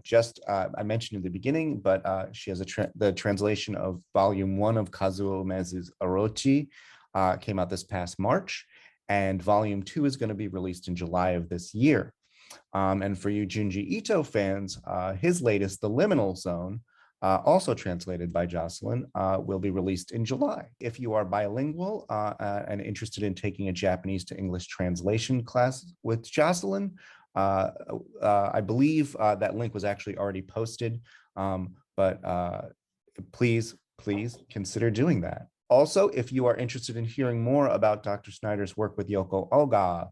mentioned in the beginning, but she has the translation of Volume 1 of Kazuo Umezu's Orochi came out this past March, and Volume 2 is going to be released in July of this year. And for you Junji Ito fans, his latest, The Liminal Zone, also translated by Jocelyne, will be released in July. If you are bilingual and interested in taking a Japanese to English translation class with Jocelyne, I believe that link was actually already posted, but please consider doing that. Also, if you are interested in hearing more about Dr. Snyder's work with Yoko Oga,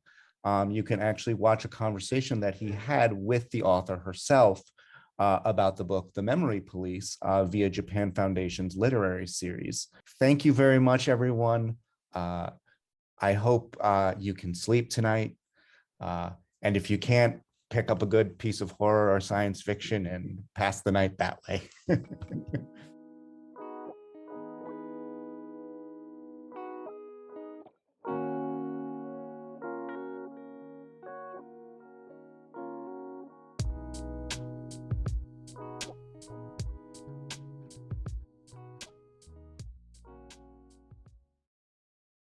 you can actually watch a conversation that he had with the author herself about the book, The Memory Police, via Japan Foundation's literary series. Thank you very much, everyone. I hope you can sleep tonight. And if you can't, pick up a good piece of horror or science fiction and pass the night that way.